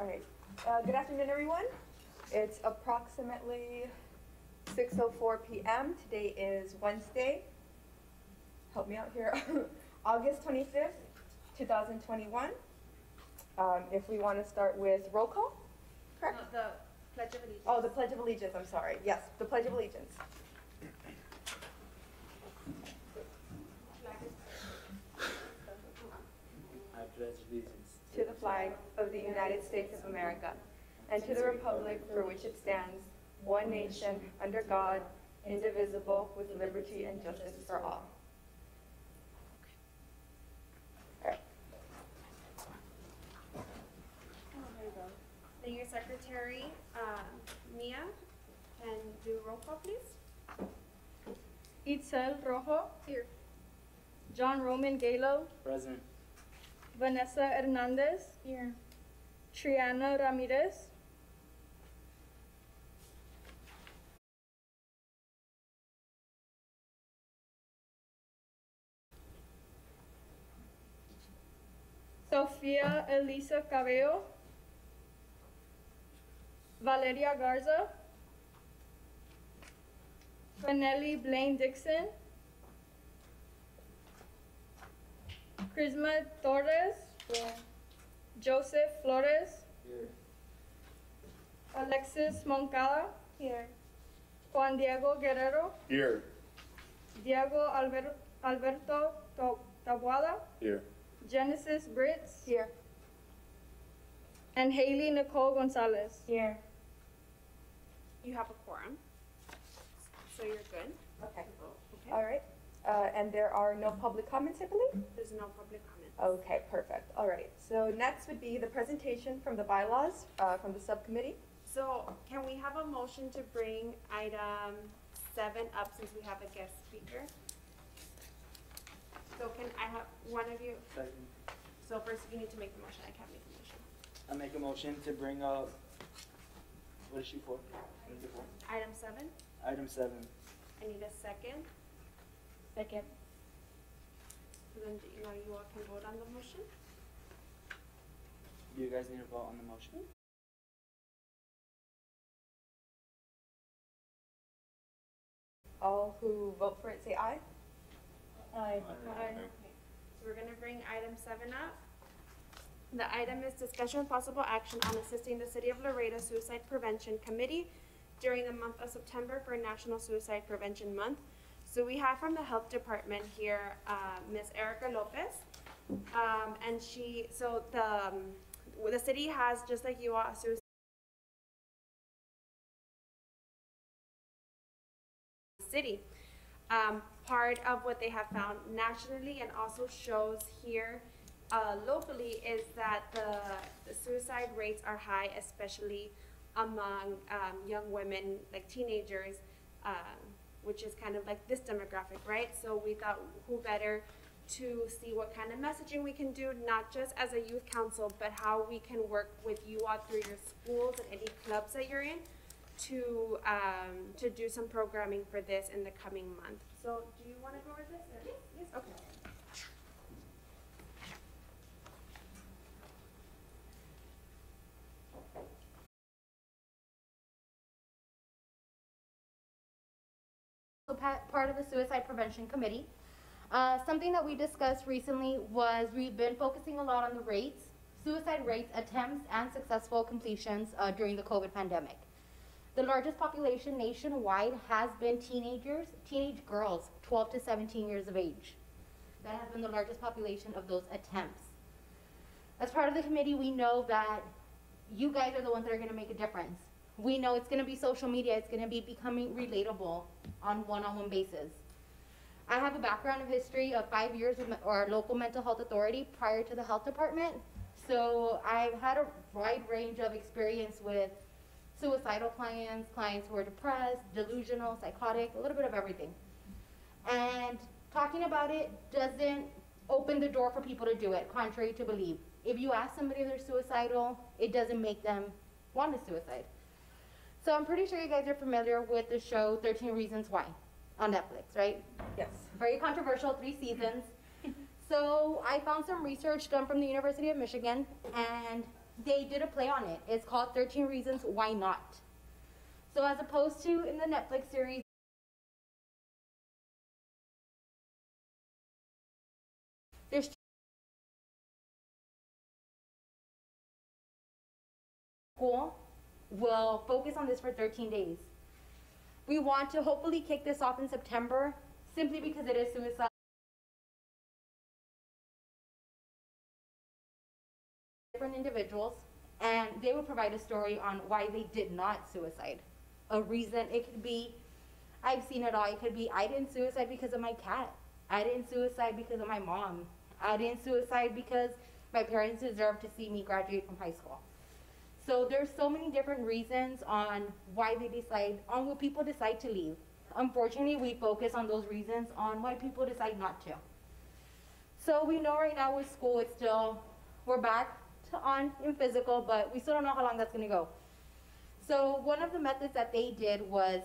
All right. Good afternoon, everyone. It's approximately 6:04 p.m. Today is Wednesday. Help me out here. August 25th, 2021. If we want to start with roll call, correct? No, the Pledge of Allegiance. Oh, the Pledge of Allegiance. I'm sorry. Yes, the Pledge of Allegiance. I pledge allegiance To the flag of the United States of America, and to the republic for which it stands, one nation, under God, indivisible, with liberty and justice for all. All right. There you go. Mayor Secretary Mia, can do roll call, please? Itzel Rojo. Here. John Roman Galo. present. Vanessa Hernandez. Here. Triana Ramirez. Sofia Elisa Cabello. Valeria Garza. Fanelli Blaine Dixon. Crisma Torres. Here. Joseph Flores. Here. Alexis Moncada. Here. Juan Diego Guerrero. Here. Diego Alberto Tabuada. Here. Genesis Brits. Here. And Haley Nicole Gonzalez. Here. You have a quorum, so you're good. Okay. Okay. All right. And there are no public comments, I believe? There's no public comment. Okay, perfect. All right. So next would be the presentation from the bylaws from the subcommittee. So can we have a motion to bring item 7 up since we have a guest speaker? So can I have one of you? Second. So first you need to make the motion. I can't make the motion. I make a motion to bring up, what is she for? What is it for? Item 7. Item 7. I need a second. Second. So then you all can vote on the motion. Do you guys need to vote on the motion? All who vote for it say aye. Aye. Okay. So we're gonna bring item 7 up. The item is discussion of possible action on assisting the City of Laredo Suicide Prevention Committee during the month of September for National Suicide Prevention Month. So we have from the Health Department here, Ms. Erica Lopez. And the city has, just like you all, a suicide city. Part of what they have found nationally and also shows here locally is that the suicide rates are high, especially among young women, like teenagers, which is kind of like this demographic, right? So we thought who better to see what kind of messaging we can do, not just as a youth council, but how we can work with you all through your schools and any clubs that you're in to do some programming for this in the coming month. So do you want to go over this? Yes. Yes. Okay. Part of the Suicide Prevention Committee. Something that we discussed recently was we've been focusing a lot on the rates, suicide rates, attempts, and successful completions during the COVID pandemic. The largest population nationwide has been teenage girls, 12 to 17 years of age. That has been the largest population of those attempts. As part of the committee, we know that you guys are the ones that are going to make a difference. We know it's going to be social media. It's going to be becoming relatable on one-on-one basis. I have a background of history of 5 years with our local mental health authority prior to the health department. So I've had a wide range of experience with suicidal clients who are depressed, delusional, psychotic, a little bit of everything. And talking about it doesn't open the door for people to do it, contrary to belief. If you ask somebody if they're suicidal, it doesn't make them want to suicide. So I'm pretty sure you guys are familiar with the show 13 Reasons Why on Netflix, right? Yes. Very controversial, 3 seasons. So I found some research done from the University of Michigan, and they did a play on it. It's called 13 Reasons Why Not. So as opposed to in the Netflix series, there's school will focus on this for 13 days. We want to hopefully kick this off in September simply because it is suicide. Different individuals, and they will provide a story on why they did not suicide. A reason, it could be, I've seen it all. It could be, I didn't suicide because of my cat. I didn't suicide because of my mom. I didn't suicide because my parents deserve to see me graduate from high school. So there's so many different reasons on why they decide, on what people decide to leave. Unfortunately, we focus on those reasons on why people decide not to. So we know right now with school, it's still, we're back on in physical, but we still don't know how long that's going to go. So one of the methods that they did was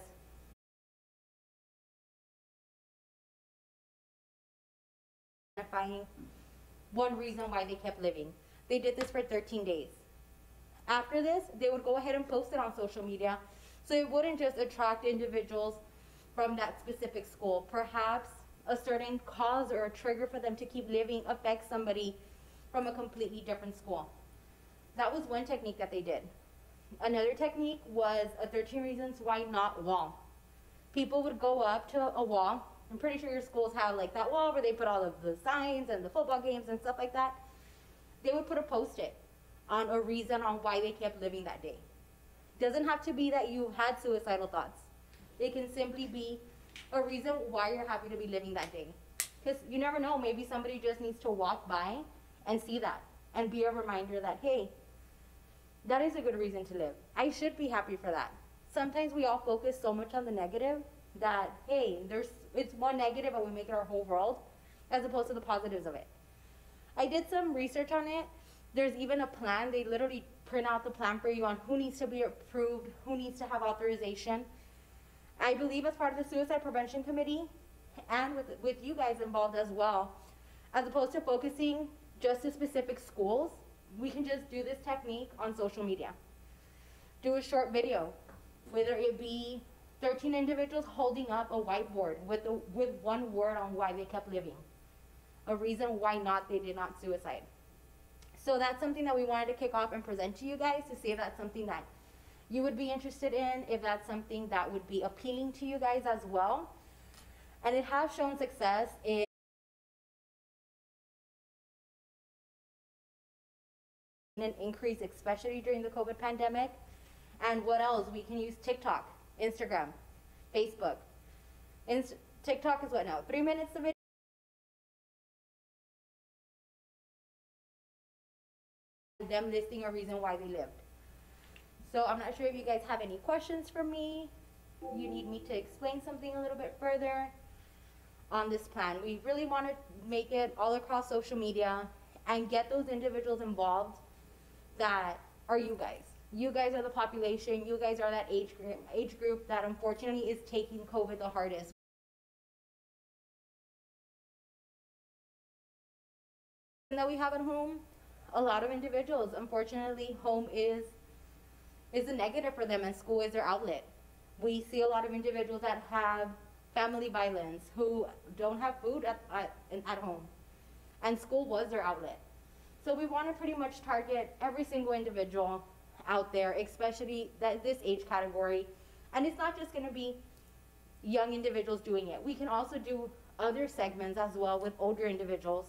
identifying one reason why they kept living. They did this for 13 days. After this, they would go ahead and post it on social media, so it wouldn't just attract individuals from that specific school. Perhaps a certain cause or a trigger for them to keep living affects somebody from a completely different school. That was one technique that they did. Another technique was a 13 Reasons Why Not wall. People would go up to a wall. I'm pretty sure your schools have like that wall where they put all of the signs and the football games and stuff like that. They would put a post-it on a reason on why they kept living that day. Doesn't have to be that you had suicidal thoughts. It can simply be a reason why you're happy to be living that day. Because you never know, maybe somebody just needs to walk by and see that and be a reminder that, hey, that is a good reason to live. I should be happy for that. Sometimes we all focus so much on the negative that, hey, it's one negative and we make it our whole world, as opposed to the positives of it. I did some research on it. There's even a plan. They literally print out the plan for you on who needs to be approved, who needs to have authorization. I believe as part of the Suicide Prevention Committee and with you guys involved as well, as opposed to focusing just to specific schools, we can just do this technique on social media. Do a short video, whether it be 13 individuals holding up a whiteboard with one word on why they kept living. A reason why not they did not suicide. So that's something that we wanted to kick off and present to you guys to see if that's something that you would be interested in, if that's something that would be appealing to you guys as well. And it has shown success in an increase, especially during the COVID pandemic. And what else? We can use TikTok, Instagram, Facebook. TikTok is what now? 3 minutes of video. Them listing a reason why they lived. So I'm not sure if you guys have any questions for me. You need me to explain something a little bit further on this plan. We really want to make it all across social media and get those individuals involved that are you guys. You guys are the population. You guys are that age group that unfortunately is taking COVID the hardest. That we have at home, a lot of individuals, unfortunately, home is a negative for them and school is their outlet. We see a lot of individuals that have family violence who don't have food at home, and school was their outlet. So we want to pretty much target every single individual out there, especially this age category. And it's not just going to be young individuals doing it. We can also do other segments as well with older individuals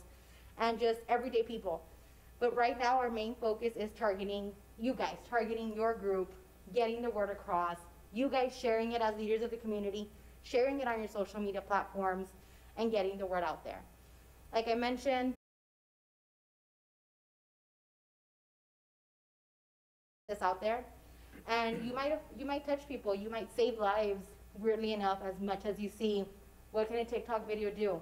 and just everyday people. But right now our main focus is targeting you guys, targeting your group, getting the word across, you guys sharing it as leaders of the community, sharing it on your social media platforms, and getting the word out there. Like I mentioned, this out there, and you might touch people, you might save lives, weirdly enough, as much as you see, what can a TikTok video do?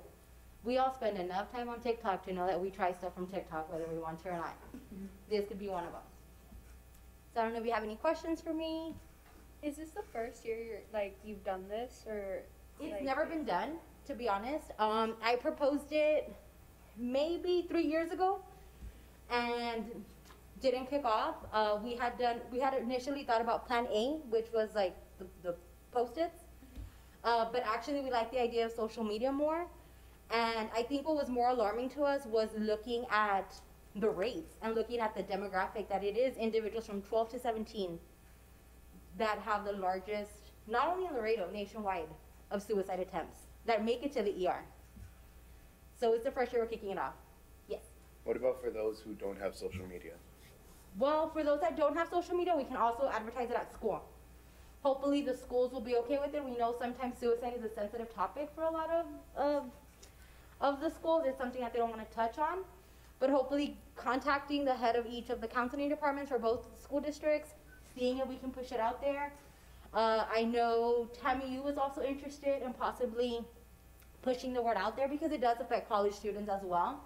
We all spend enough time on TikTok to know that we try stuff from TikTok, whether we want to or not. This could be one of them. So I don't know if you have any questions for me. Is this the first year you've done this, or? It's never been done, to be honest. I proposed it maybe 3 years ago and didn't kick off. We had initially thought about plan A, which was like the post-its. But actually we liked the idea of social media more. And I think what was more alarming to us was looking at the rates and looking at the demographic that it is individuals from 12 to 17 that have the largest, not only in Laredo, nationwide, of suicide attempts that make it to the ER. So it's the first year we're kicking it off. Yes. What about for those who don't have social media? Well, for those that don't have social media, we can also advertise it at school. Hopefully the schools will be okay with it. We know sometimes suicide is a sensitive topic for a lot of the schools. It's something that they don't want to touch on. But hopefully contacting the head of each of the counseling departments for both school districts, seeing if we can push it out there. I know Tammy U was also interested in possibly pushing the word out there because it does affect college students as well.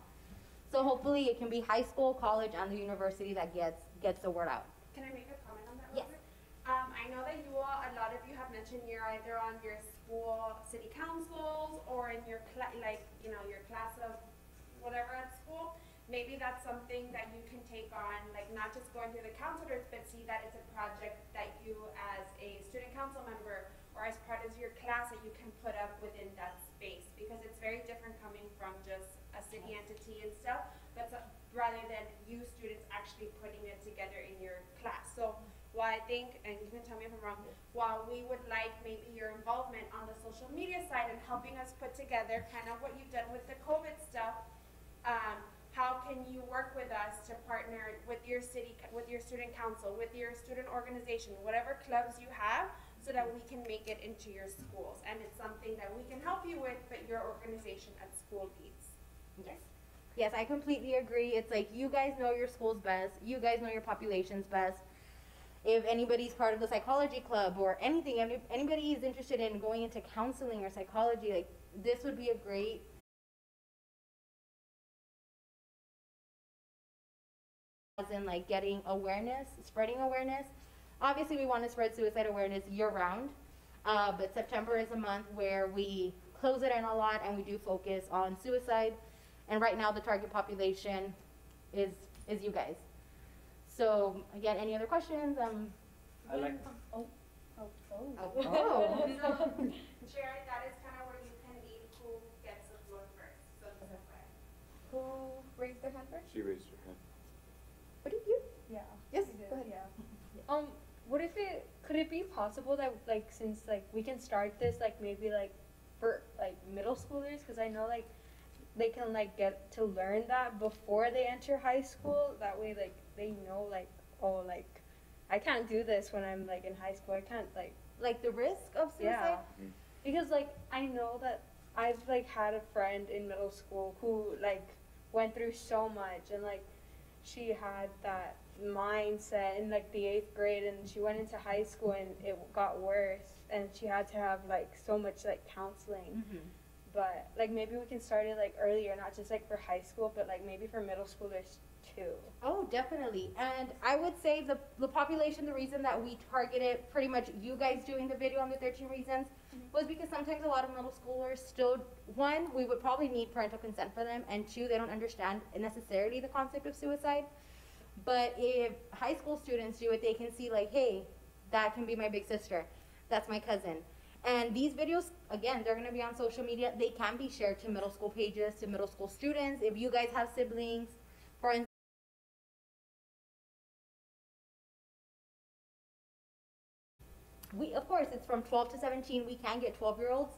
So hopefully it can be high school, college, and the university that gets the word out. Can I make a comment on that? Yes. Real quick? I know that you all, a lot of you have mentioned you're either on your school city councils or in your your class of whatever at school. Maybe that's something that you can take on, like not just going through the counselors, but see that it's a project that you as a student council member or as part of your class that you can put up within that space, because it's very different coming from just a city entity and stuff, but rather than you students actually putting it together in your class. So while I think, and you can tell me if I'm wrong, while we would like maybe your involvement on the social media side and helping us put together kind of what you've done with the COVID stuff, how can you work with us to partner with your city, with your student council, with your student organization, whatever clubs you have, so that we can make it into your schools, and it's something that we can help you with, but your organization at school needs. Yes. Yes, I completely agree. It's like you guys know your schools best. You guys know your populations best. If anybody's part of the psychology club or anything, if anybody is interested in going into counseling or psychology, like this would be a great as in like getting awareness, spreading awareness. Obviously we want to spread suicide awareness year round, but September is a month where we close it in a lot and we do focus on suicide. And right now the target population is you guys. So again, any other questions? I like. Oh. Sherry, that is kind of where you can lead who gets the floor first. So just FYI. Who raised their hand first? She raised her hand. What did you? Yeah. Yes, I did, go ahead. Yeah. What if could it be possible that like since like we can start this like maybe like for like middle schoolers, because I know like they can like get to learn that before they enter high school. That way like they know like, oh, like I can't do this when I'm like in high school. I can't Like the risk of suicide? yeah. Because like I know that I've like had a friend in middle school who like went through so much, and like she had that mindset in like the 8th grade, and she went into high school and it got worse, and she had to have like so much like counseling. But like maybe we can start it like earlier, not just like for high school, but like maybe for middle schoolers too. Oh, definitely. And I would say the population, the reason that we targeted pretty much you guys doing the video on the 13 reasons was because sometimes a lot of middle schoolers still, one, we would probably need parental consent for them, and two, they don't understand necessarily the concept of suicide. But if high school students do it, they can see like, hey, that can be my big sister. That's my cousin. And these videos, again, they're going to be on social media. They can be shared to middle school pages, to middle school students. If you guys have siblings, for instance, of course, it's from 12 to 17. We can get 12-year-olds.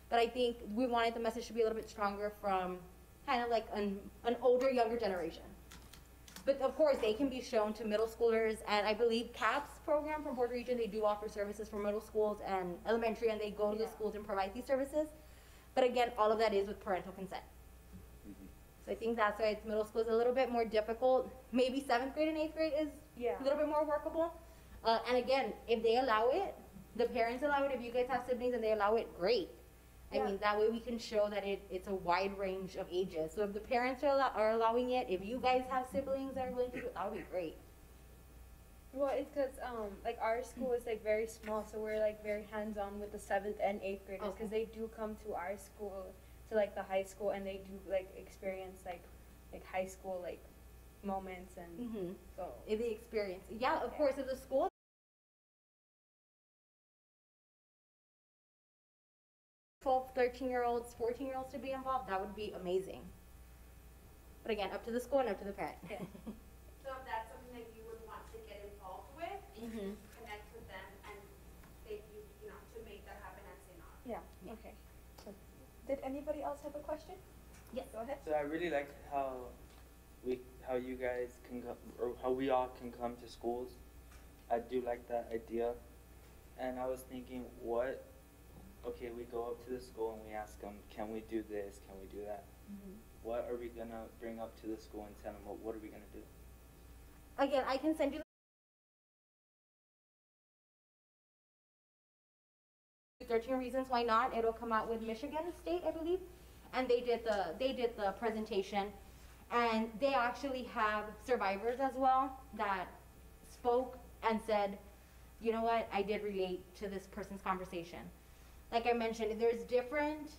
But I think we wanted the message to be a little bit stronger from kind of like an older, younger generation. But of course, they can be shown to middle schoolers, and I believe CAPS program from Board Region, they do offer services for middle schools and elementary, and they go to the schools and provide these services. But again, all of that is with parental consent. So I think that's why it's middle school is a little bit more difficult. Maybe 7th grade and 8th grade is a little bit more workable. And again, if they allow it, the parents allow it, if you guys have siblings and they allow it, great. I mean, that way we can show that it's a wide range of ages. So if the parents are allowing it, if you guys have siblings that are willing to do it, that would be great. Well, it's because like our school is like very small, so we're like very hands-on with the 7th and 8th graders, because they do come to our school, to like the high school, and they do like experience like high school like moments and Mm-hmm. so. In the experience. Yeah, of course, if the school 12, 13-year-olds, 14-year-olds to be involved, that would be amazing. But again, up to the school and up to the parent. Yeah. So if that's something that you would want to get involved with, you Mhm. can connect with them and they, you know, to make that happen at St. Aug. Yeah, okay. Did anybody else have a question? Yes. Go ahead. So I really like how you guys can come, or how we all can come to schools. I do like that idea. And I was thinking, okay, we go up to the school and we ask them, can we do this? Can we do that? What are we gonna bring up to the school and tell them, what are we gonna do? Again, I can send you 13 reasons why not. It'll come out with Michigan State, I believe, and they did the presentation, and they actually have survivors as well that spoke and said, you know what, I did relate to this person's conversation. Like I mentioned, there's different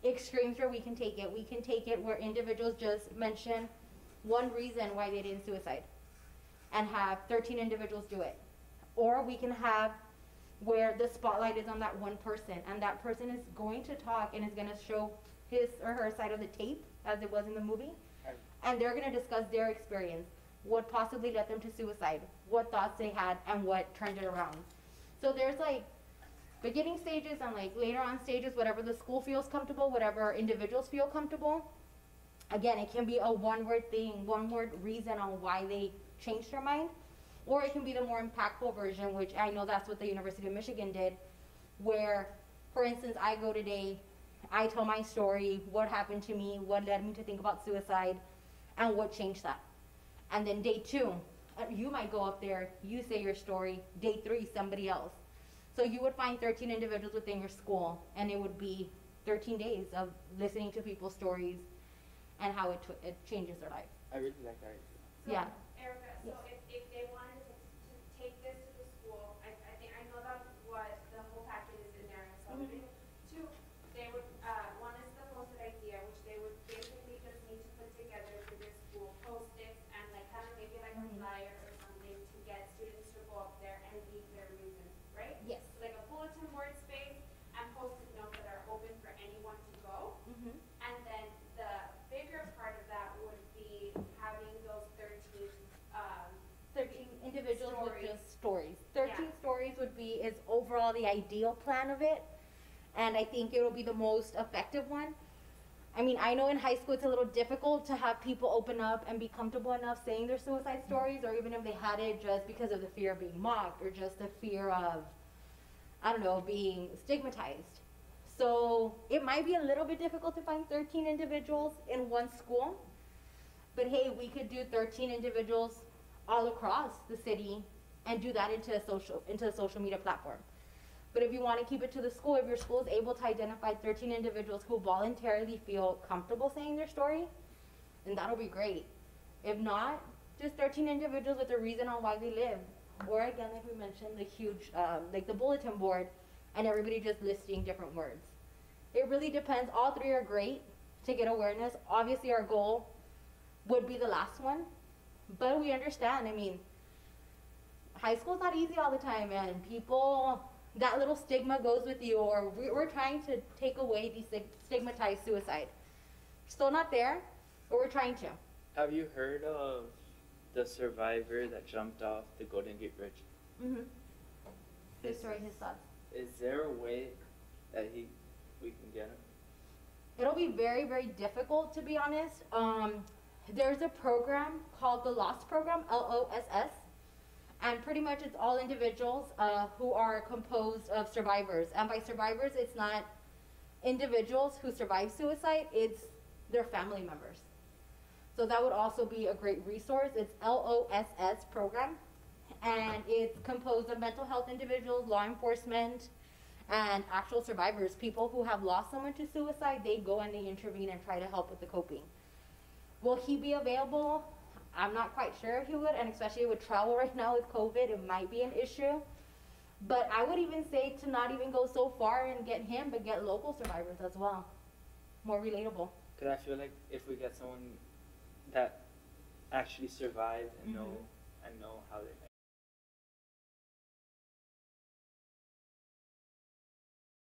extremes where we can take it. We can take it where individuals just mention one reason why they did suicide and have 13 individuals do it. Or we can have where the spotlight is on that one person and that person is going to talk and is going to show his or her side of the tape as it was in the movie. And they're going to discuss their experience, what possibly led them to suicide, what thoughts they had, and what turned it around. So there's like beginning stages and like later on stages, whatever the school feels comfortable, whatever individuals feel comfortable. Again, it can be a one-word thing, one-word reason on why they changed their mind, or it can be the more impactful version, which I know that's what the University of Michigan did, where, for instance, I go today, I tell my story, what happened to me, what led me to think about suicide, and what changed that. And then day 2, you might go up there, you say your story, day 3, somebody else. So you would find 13 individuals within your school, and it would be 13 days of listening to people's stories and how it changes their life. I really like that idea. So, Yeah. Erica, so Yes. if they wanted to take this to the school, I think, I know that what the whole packet is in there, so Mhm. two, they would, one is the posted idea, which they would basically just need to put together to their school, post it, and like kind of maybe like a flyer or something to get students to go up there and leave their reasons, right? Yes. Like a bulletin board space and post-it notes that are open for anyone to go. Mm-hmm. And then the bigger part of that would be having those 13, 13 individuals with stories. just stories. 13 Yeah. stories is overall the ideal plan of it. And I think it will be the most effective one. I mean, I know in high school it's a little difficult to have people open up and be comfortable enough saying their suicide stories, or even if they had it just because of the fear of being mocked or just the fear of, I don't know, being stigmatized. So it might be a little bit difficult to find 13 individuals in one school. But hey, we could do 13 individuals all across the city and do that into a social media platform. But if you want to keep it to the school, if your school is able to identify 13 individuals who voluntarily feel comfortable saying their story, then that'll be great. If not, just 13 individuals with a reason on why they live. Or again, like we mentioned, the huge, like the bulletin board, and everybody just listing different words. It really depends. All 3 are great to get awareness. Obviously, our goal would be the last one, but we understand. I mean, high school's not easy all the time, and people, that little stigma goes with you, or we're trying to take away the stigmatized suicide. Still not there, but we're trying to. Have you heard of the survivor that jumped off the Golden Gate Bridge? Mm-hmm. His Is- story, his thoughts. Is there a way that we can get him? It'll be very, very difficult, to be honest. There's a program called the LOSS program, LOSS, and pretty much it's all individuals who are composed of survivors. And by survivors, it's not individuals who survive suicide, it's their family members. So that would also be a great resource. It's LOSS program, and it's composed of mental health individuals, law enforcement, and actual survivors, people who have lost someone to suicide. They go and they intervene and try to help with the coping. Will he be available? I'm not quite sure if he would, and especially with travel right now with COVID, it might be an issue. But I would even say to not even go so far and get him, but get local survivors as well. More relatable. Because I feel like if we get someone that actually survived and Mhm. know how they.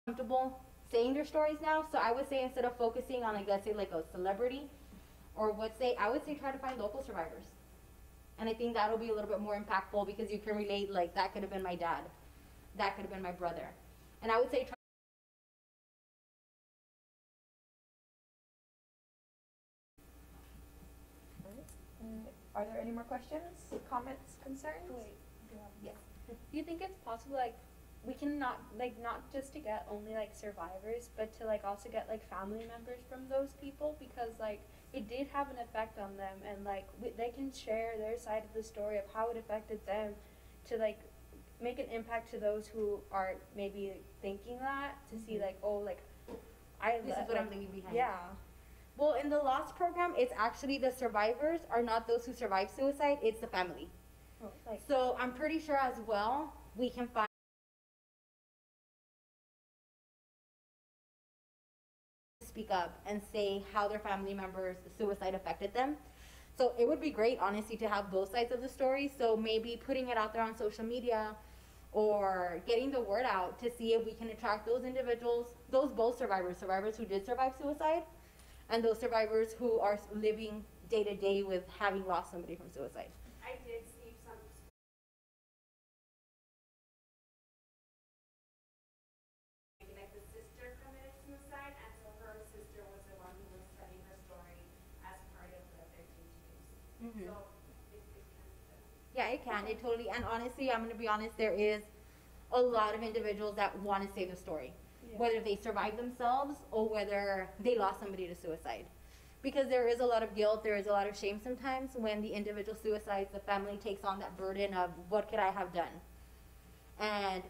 Comfortable saying their stories now. So I would say instead of focusing on, like, let's say like a celebrity, or I would say try to find local survivors. And I think that'll be a little bit more impactful because you can relate, like, that could have been my dad, that could have been my brother. And I would say try. Are there any more questions, comments, concerns? Wait. Yes. Do you think it's possible, like, we can not just to get only like survivors, but to like also get like family members from those people, because like it did have an effect on them, and like they can share their side of the story of how it affected them, to like make an impact to those who are maybe thinking that, to see like, oh, like This is what I'm leaving behind. Yeah. Well, in the Lost program, it's actually the survivors are not those who survived suicide, it's the family. Oh, like, So I'm pretty sure as well, we can find speak up and say how their family members' suicide affected them. So it would be great, honestly, to have both sides of the story. So maybe putting it out there on social media or getting the word out to see if we can attract those individuals, those both survivors who did survive suicide, and those survivors who are living day to day with having lost somebody from suicide. I did see some like the sister committed suicide, and so her sister was the one who was telling her story as part of the 13 news. Mhm. So it can be done. Yeah, it can. It totally. And honestly, I'm going to be honest, there is a lot of individuals that want to say the story, whether they survived themselves or whether they lost somebody to suicide. Because there is a lot of guilt, there is a lot of shame sometimes when the individual suicides, the family takes on that burden of what could I have done? And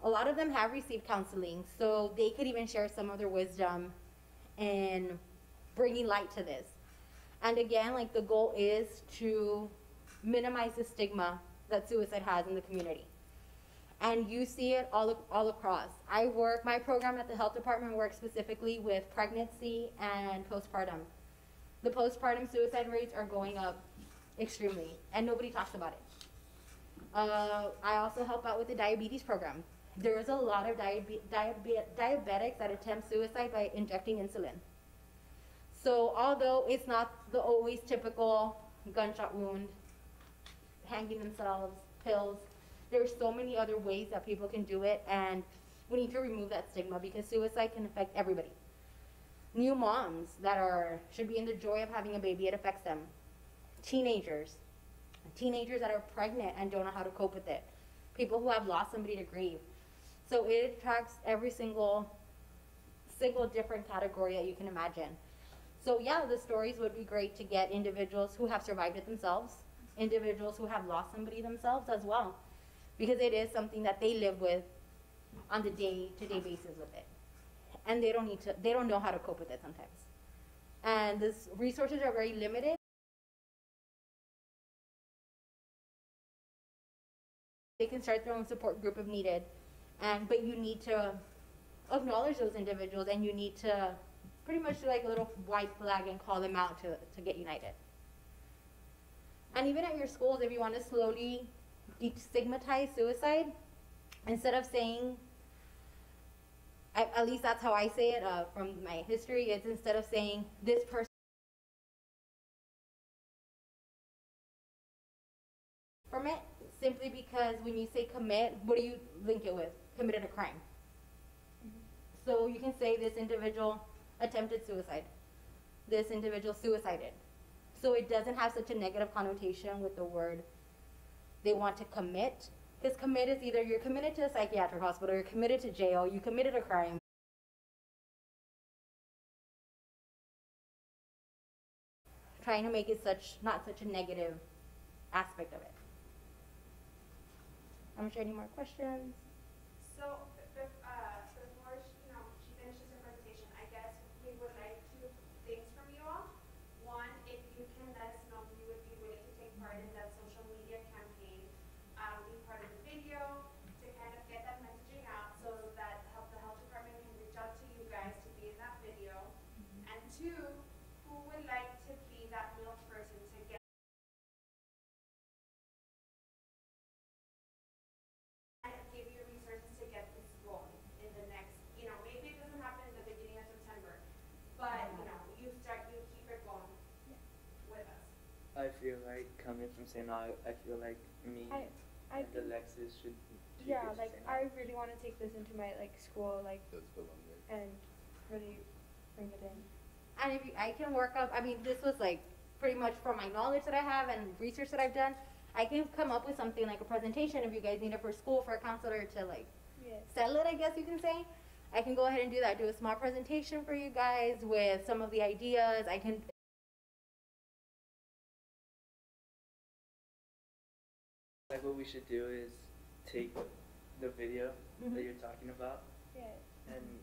a lot of them have received counseling, so they could even share some of their wisdom in bringing light to this. And again, like, the goal is to minimize the stigma that suicide has in the community. And you see it all across. My program at the health department works specifically with pregnancy and postpartum. The postpartum suicide rates are going up extremely, and nobody talks about it. I also help out with the diabetes program. There is a lot of diabetics that attempt suicide by injecting insulin. So although it's not the always typical gunshot wound, hanging themselves, pills, there's so many other ways that people can do it, and we need to remove that stigma because suicide can affect everybody. New moms that should be in the joy of having a baby, it affects them. Teenagers that are pregnant and don't know how to cope with it. People who have lost somebody to grief. So it attracts every single different category that you can imagine. So yeah, the stories would be great to get individuals who have survived it themselves, individuals who have lost somebody themselves as well, because it is something that they live with on the day-to-day basis with it. And they don't know how to cope with it sometimes. And these resources are very limited. They can start their own support group if needed, but you need to acknowledge those individuals, and you need to pretty much do like a little white flag and call them out to get united. And even at your schools, if you want to slowly destigmatize suicide, instead of saying, at least that's how I say it from my history, it's instead of saying this person from it, simply because when you say commit, what do you link it with? Committed a crime. So you can say this individual attempted suicide. This individual suicided. So it doesn't have such a negative connotation with the word they want to commit. Because commit is either you're committed to a psychiatric hospital, you're committed to jail, you committed a crime. Trying to make it not such a negative aspect of it. I'm sure any more questions? So, before she finishes her presentation, I guess we would like two things from you all. One, if you can let us know if you would be willing to take part in that social media campaign, be part of the video, to kind of get that messaging out so that the health department can reach out to you guys to be in that video. And two, who would like to be that middle person to get I feel like coming from St. Aug, I feel like me I and think, Alexis should take yeah, it to like St. I Aug. really want to take this into my like school, like, Does belong there. and really bring it in. And if you, I can work up, I mean, this was like pretty much from my knowledge that I have and research that I've done. I can come up with something like a presentation if you guys need it for school for a counselor to like Yes. sell it, I guess you can say. I can go ahead and do that, do a small presentation for you guys with some of the ideas. I can. Like what we should do is take the video Mhm. that you're talking about Yeah. and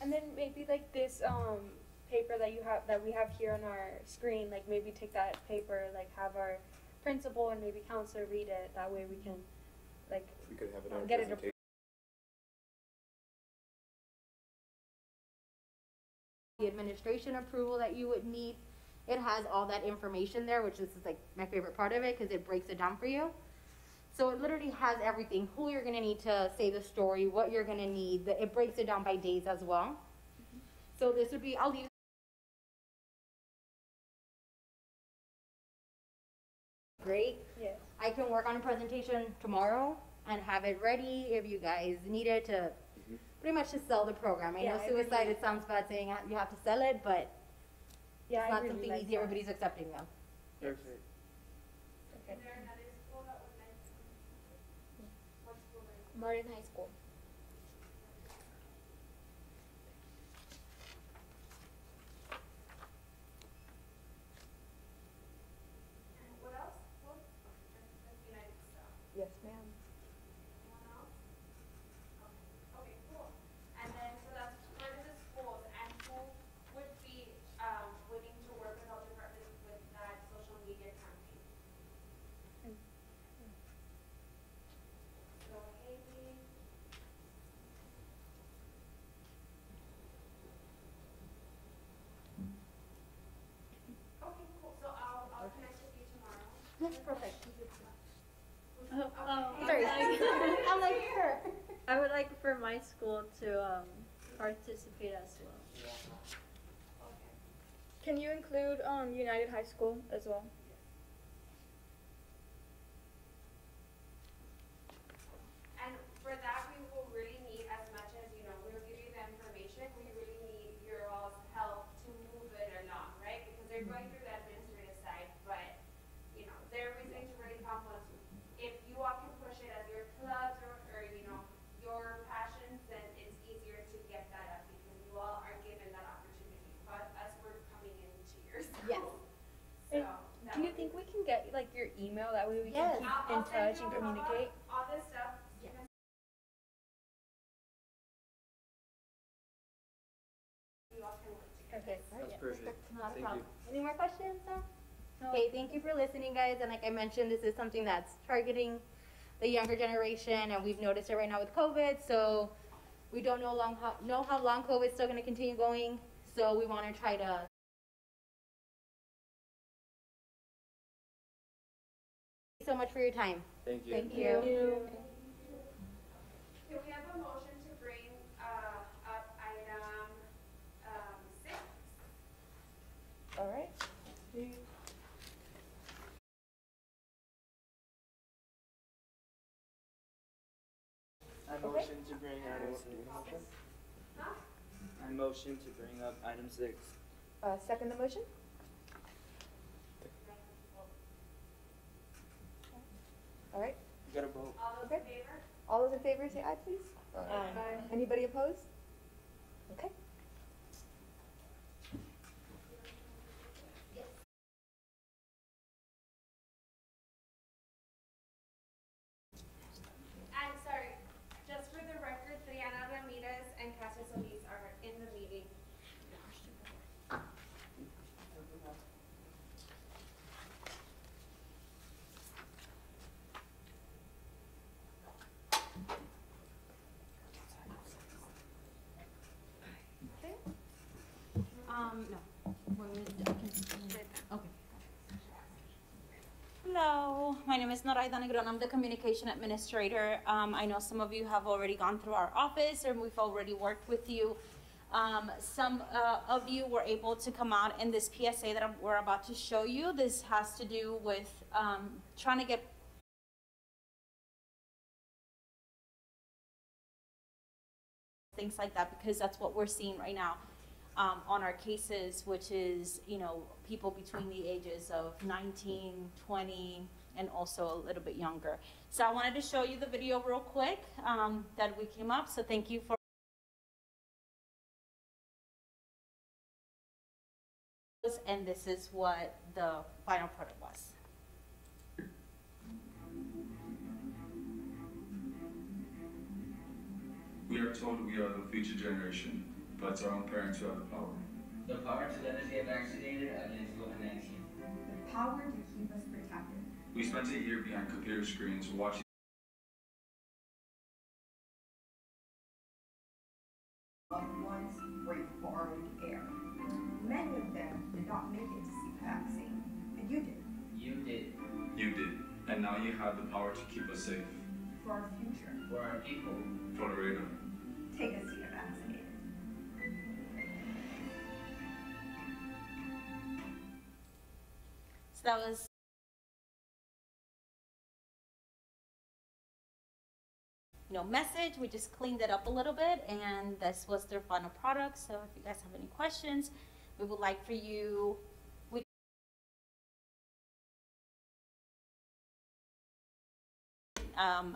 And then maybe like this paper that you have that we have here on our screen, like maybe take that paper, like have our principal and maybe counselor read it. That way we can like We could have it on Get it presentation. The administration approval that you would need. It has all that information there, which is like my favorite part of it because it breaks it down for you. So it literally has everything, who you're gonna need to say the story, what you're gonna need. It breaks it down by days as well. So this would be, I'll leave. Great. yes. I can work on a presentation tomorrow and have it ready if you guys need it to pretty much to sell the program. I Yeah, know I suicide, really- it sounds bad saying you have to sell it, but Yeah, it's I not really something like easy that. everybody's accepting now. perfect. Okay. Is there another school that would like to? What school are you? Martin High School. And what else? What? Just United Staff. Yes, ma'am. Anyone else? Okay, cool. And then, so that's for the schools, and who would be, willing to work with all departments with that social media campaign? So Haley. Okay, cool, so I'll connect with you tomorrow. That's perfect. Sorry. I'm like, sure. I would like for my school to participate as well. Okay. Can you include United High School as well? And for that, we will really need, as much as, we'll give you the information, we really need your all's help to move it along, right? Because they're going through the administrative side, but, they're reasoning to really complex. If you all can push it as your clubs or your passions, then it's easier to get that up because you all are given that opportunity. But us, we're coming into yours. Yes. So. And that do you would think be- we can get like your email? That way we Yes. can keep I'll in send touch you and communicate. all this stuff. Yeah. You all can work together. Okay. That's perfect. Not a Thank problem. you. Any more questions? No? No. Okay, thank you for listening, guys. And like I mentioned, this is something that's targeting the younger generation, and we've noticed it right now with COVID. So we don't know how long COVID's still going to continue going. So we want to try to. Thank you so much for your time. Thank you. Thank you. Can we have a motion to bring up item 6? All right. I motion to bring item 6. Huh? I motion to bring up item 6. Second the motion? All right. You gotta vote. All those in Okay. favor? All those in favor say aye, please. Aye. Anybody opposed? Okay. And sorry, just for the record, Triana Ramirez and Casia Solis are in the meeting. No. Okay. Hello, my name is Noraida Negron. I'm the communication administrator. I know some of you have already gone through our office and we've already worked with you Some of you were able to come out in this PSA that we're about to show you. This has to do with trying to get things like that, because that's what we're seeing right now on our cases, which is, you know, people between the ages of 19, 20, and also a little bit younger. So I wanted to show you the video real quick that we came up. So thank you for. And this is what the final product was. We are told we are the future generation, but it's our own parents who have the power. The power to let us get vaccinated against COVID-19. The power to keep us protected. We spent a year behind computer screens watching Loved ones break borrowed air. Many of them did not make it to see the vaccine, and you did. You did. You did, and now you have the power to keep us safe. For our future. For our people. For Laredo. Take us to get vaccinated. So that was message. We just cleaned it up a little bit, and this was their final product. So if you guys have any questions, we would like for you,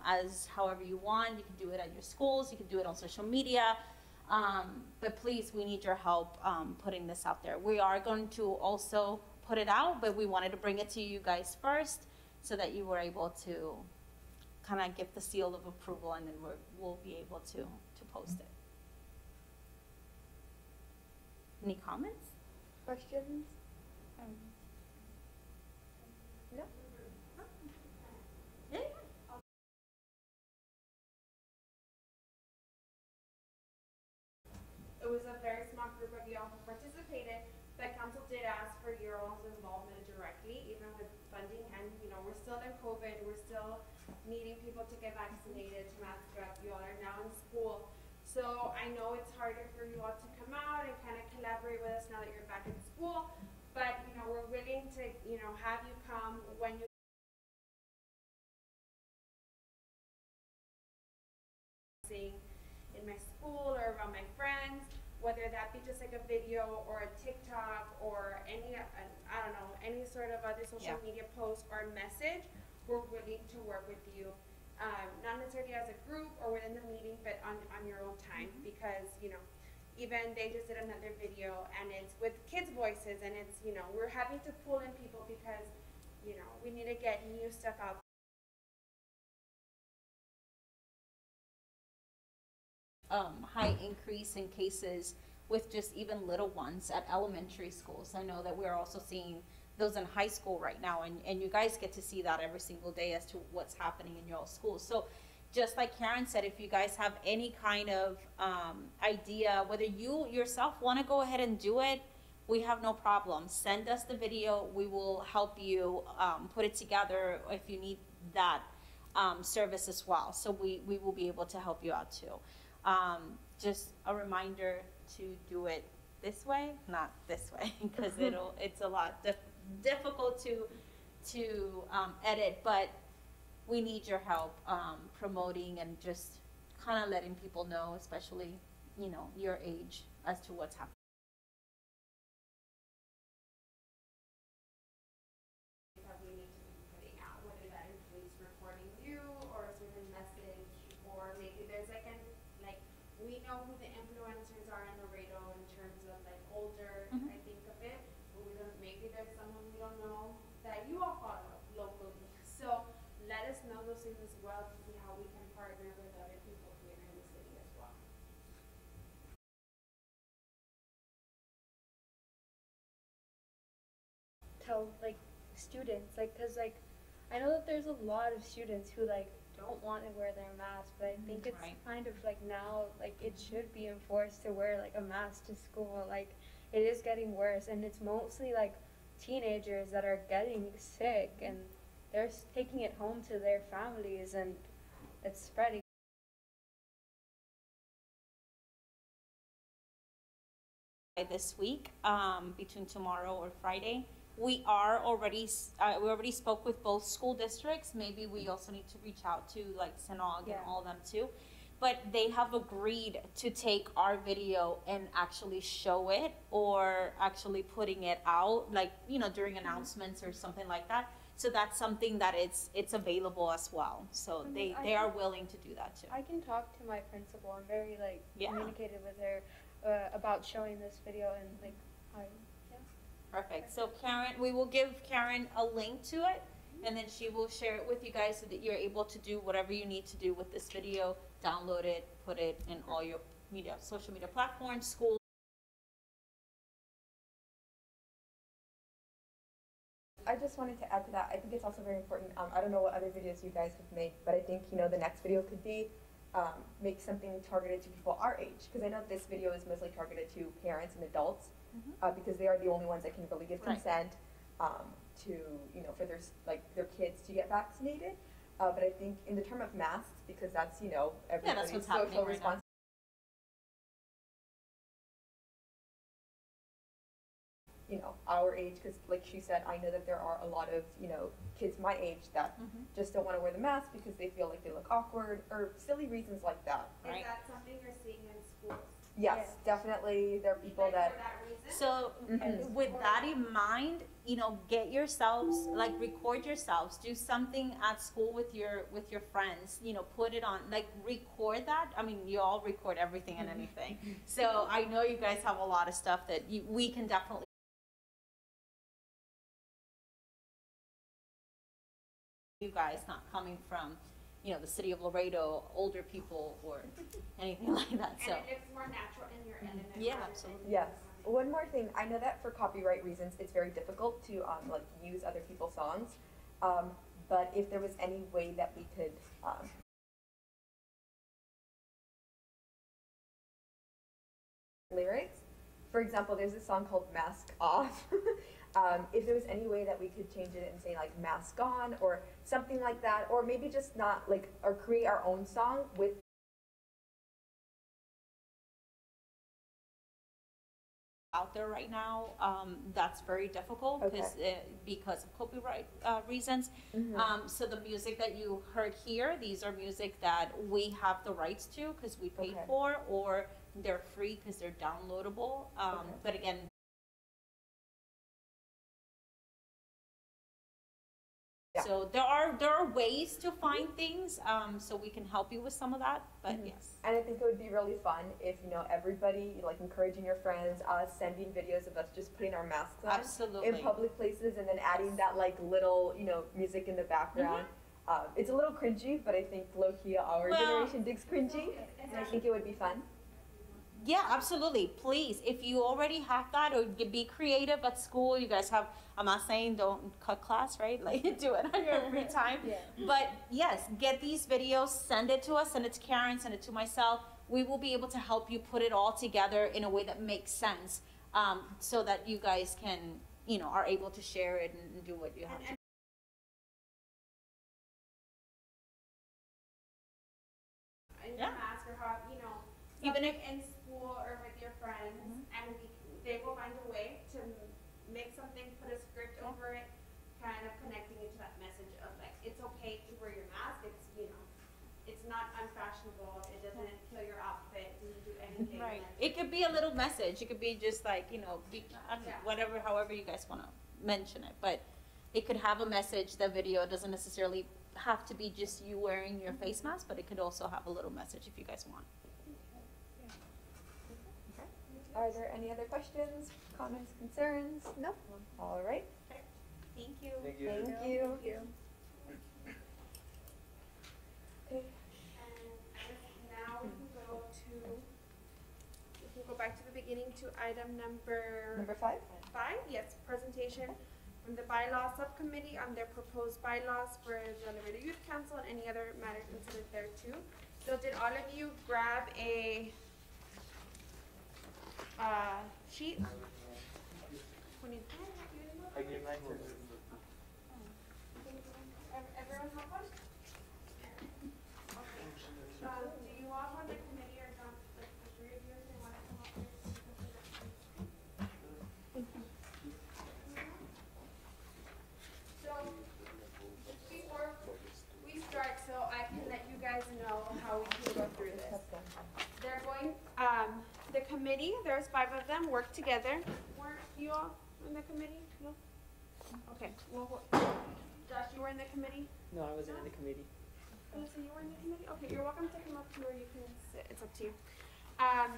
as however you want. You can do it at your schools, you can do it on social media, but please, we need your help putting this out there. We are going to also put it out, but we wanted to bring it to you guys first so that you were able to kind of give the seal of approval, and then we'll be able to post it. Any comments? Questions? No? Yeah. It was a very small group of y'all who participated, but council did ask for your all's involvement directly, even with funding, and we're still in COVID, we're still needing people to get vaccinated, to mask up. You all are now in school, so I know it's harder for you all to come out and kind of collaborate with us now that you're back in school, but we're willing to have you come when you in my school or around my friends, whether that be just like a video or a TikTok or any, I don't know, any sort of other social media post or message. We're willing to work with you, not necessarily as a group or within the meeting, but on your own time, because even they just did another video, and it's with kids' voices, and it's we're having to pull in people because we need to get new stuff out. High increase in cases with just even little ones at elementary schools. I know that we're also seeing those in high school right now, and you guys get to see that every single day as to what's happening in your schools. So just like Karen said, if you guys have any kind of idea, whether you yourself want to go ahead and do it, we have no problem. Send us the video. We will help you put it together if you need that service as well. So we will be able to help you out too. Just a reminder to do it this way, not this way, because it's a lot difficult to edit, but we need your help promoting and just kind of letting people know, especially your age, as to what's happening. We need to be putting out, whether that includes recording you or a certain message, or maybe there's we know who the influencers are in Laredo in terms of older, I think of it, but maybe there's someone we don't know that you all follow locally. So let us know those things as well to see how we can partner with other people here in the city as well. Tell students, because I know that there's a lot of students who don't want to wear their mask, but I think it's kind of now it should be enforced to wear a mask to school. It is getting worse, and it's mostly teenagers that are getting sick, and they're taking it home to their families, and it's spreading. this week, between tomorrow or Friday. We already spoke with both school districts. Maybe we also need to reach out to like Senog and all of them too. But they have agreed to take our video and actually show it, or actually putting it out, like, you know, during announcements or something like that. So that's something that it's available as well. So they are willing to do that too. I can talk to my principal. I'm very like Yeah. communicative with her about showing this video, and like Perfect. So Karen, we will give Karen a link to it, and then she will share it with you guys so that you're able to do whatever you need to do with this video. Download it, put it in all your social media platforms, school. I just wanted to add to that. I think it's also very important. I don't know what other videos you guys have made, but I think, you know, the next video could be make something targeted to people our age, because I know this video is mostly targeted to parents and adults, because they are the only ones that can really give consent to, you know, for their kids to get vaccinated. But I think in the term of masks, because that's, you know, everybody's what's happening social right now. responsibility. You know, our age, because like she said, I know that there are a lot of, you know, kids my age that just don't want to wear the mask because they feel like they look awkward or silly reasons like that. Is that something you're seeing in schools? Yes, definitely. There are people that. For that reason? So with that in mind, you know, get yourselves, like, record yourselves, do something at school with your friends, you know, put it on, like, record that. I mean, you all record everything and anything. So I know you guys have a lot of stuff that we can definitely. You guys not coming from, you know, the city of Laredo, older people or anything like that. So And it looks more natural in your end. yeah, absolutely. Yes. One more thing. I know that for copyright reasons, it's very difficult to like use other people's songs. But if there was any way that we could lyrics, for example, there's a song called "Mask Off." If there was any way that we could change it and say like "Mask On" or something like that, or maybe just not like, or create our own song with. Out there right now, that's very difficult because of copyright reasons. So the music that you heard here, these are music that we have the rights to because we paid for, or they're free because they're downloadable. But again, so there are ways to find things, so we can help you with some of that. But yes. And I think it would be really fun if, you know, everybody, like, encouraging your friends, sending videos of us just putting our masks on in public places, and then adding that like little, you know, music in the background. It's a little cringy, but I think low-key our generation digs cringy, and I think it would be fun. Yeah, absolutely. Please, if you already have that, or be creative at school. You guys have, I'm not saying don't cut class, right? Like, do it on your free time. But yes, get these videos, send it to us, send it to Karen, send it to myself. We will be able to help you put it all together in a way that makes sense, so that you guys can, you know, are able to share it and do what you have to. Mask or how, you know, even if in school or with your friends, and they will find a way to make something, put a script over it, kind of connecting it to that message of like, it's okay to wear your mask. It's, you know, it's not unfashionable. It doesn't kill your outfit. It doesn't do anything. Right. It could be a little message. It could be just like, you know, whatever, however you guys want to mention it. But it could have a message. The video doesn't necessarily have to be just you wearing your face mask, but it could also have a little message if you guys want. Are there any other questions, comments, concerns? No? All right. Thank you. Thank you. Thank you. Okay. And now we can go back to the beginning to item number 5? 5. Yes, presentation from the bylaw subcommittee on their proposed bylaws for the Laredo Youth Council and any other matter considered there too. So did all of you grab a sheet? I give mine to Everyone have one? Okay. Do you all want the committee or don't, like the three of you, if they want to come up here? committee, there's 5 of them, work together. Weren't you all in the committee? No? Okay, well, Josh, you were in the committee? No, I wasn't in the committee. Melissa, you were in the committee? Okay, you're welcome to come up here, you can sit, it's up to you.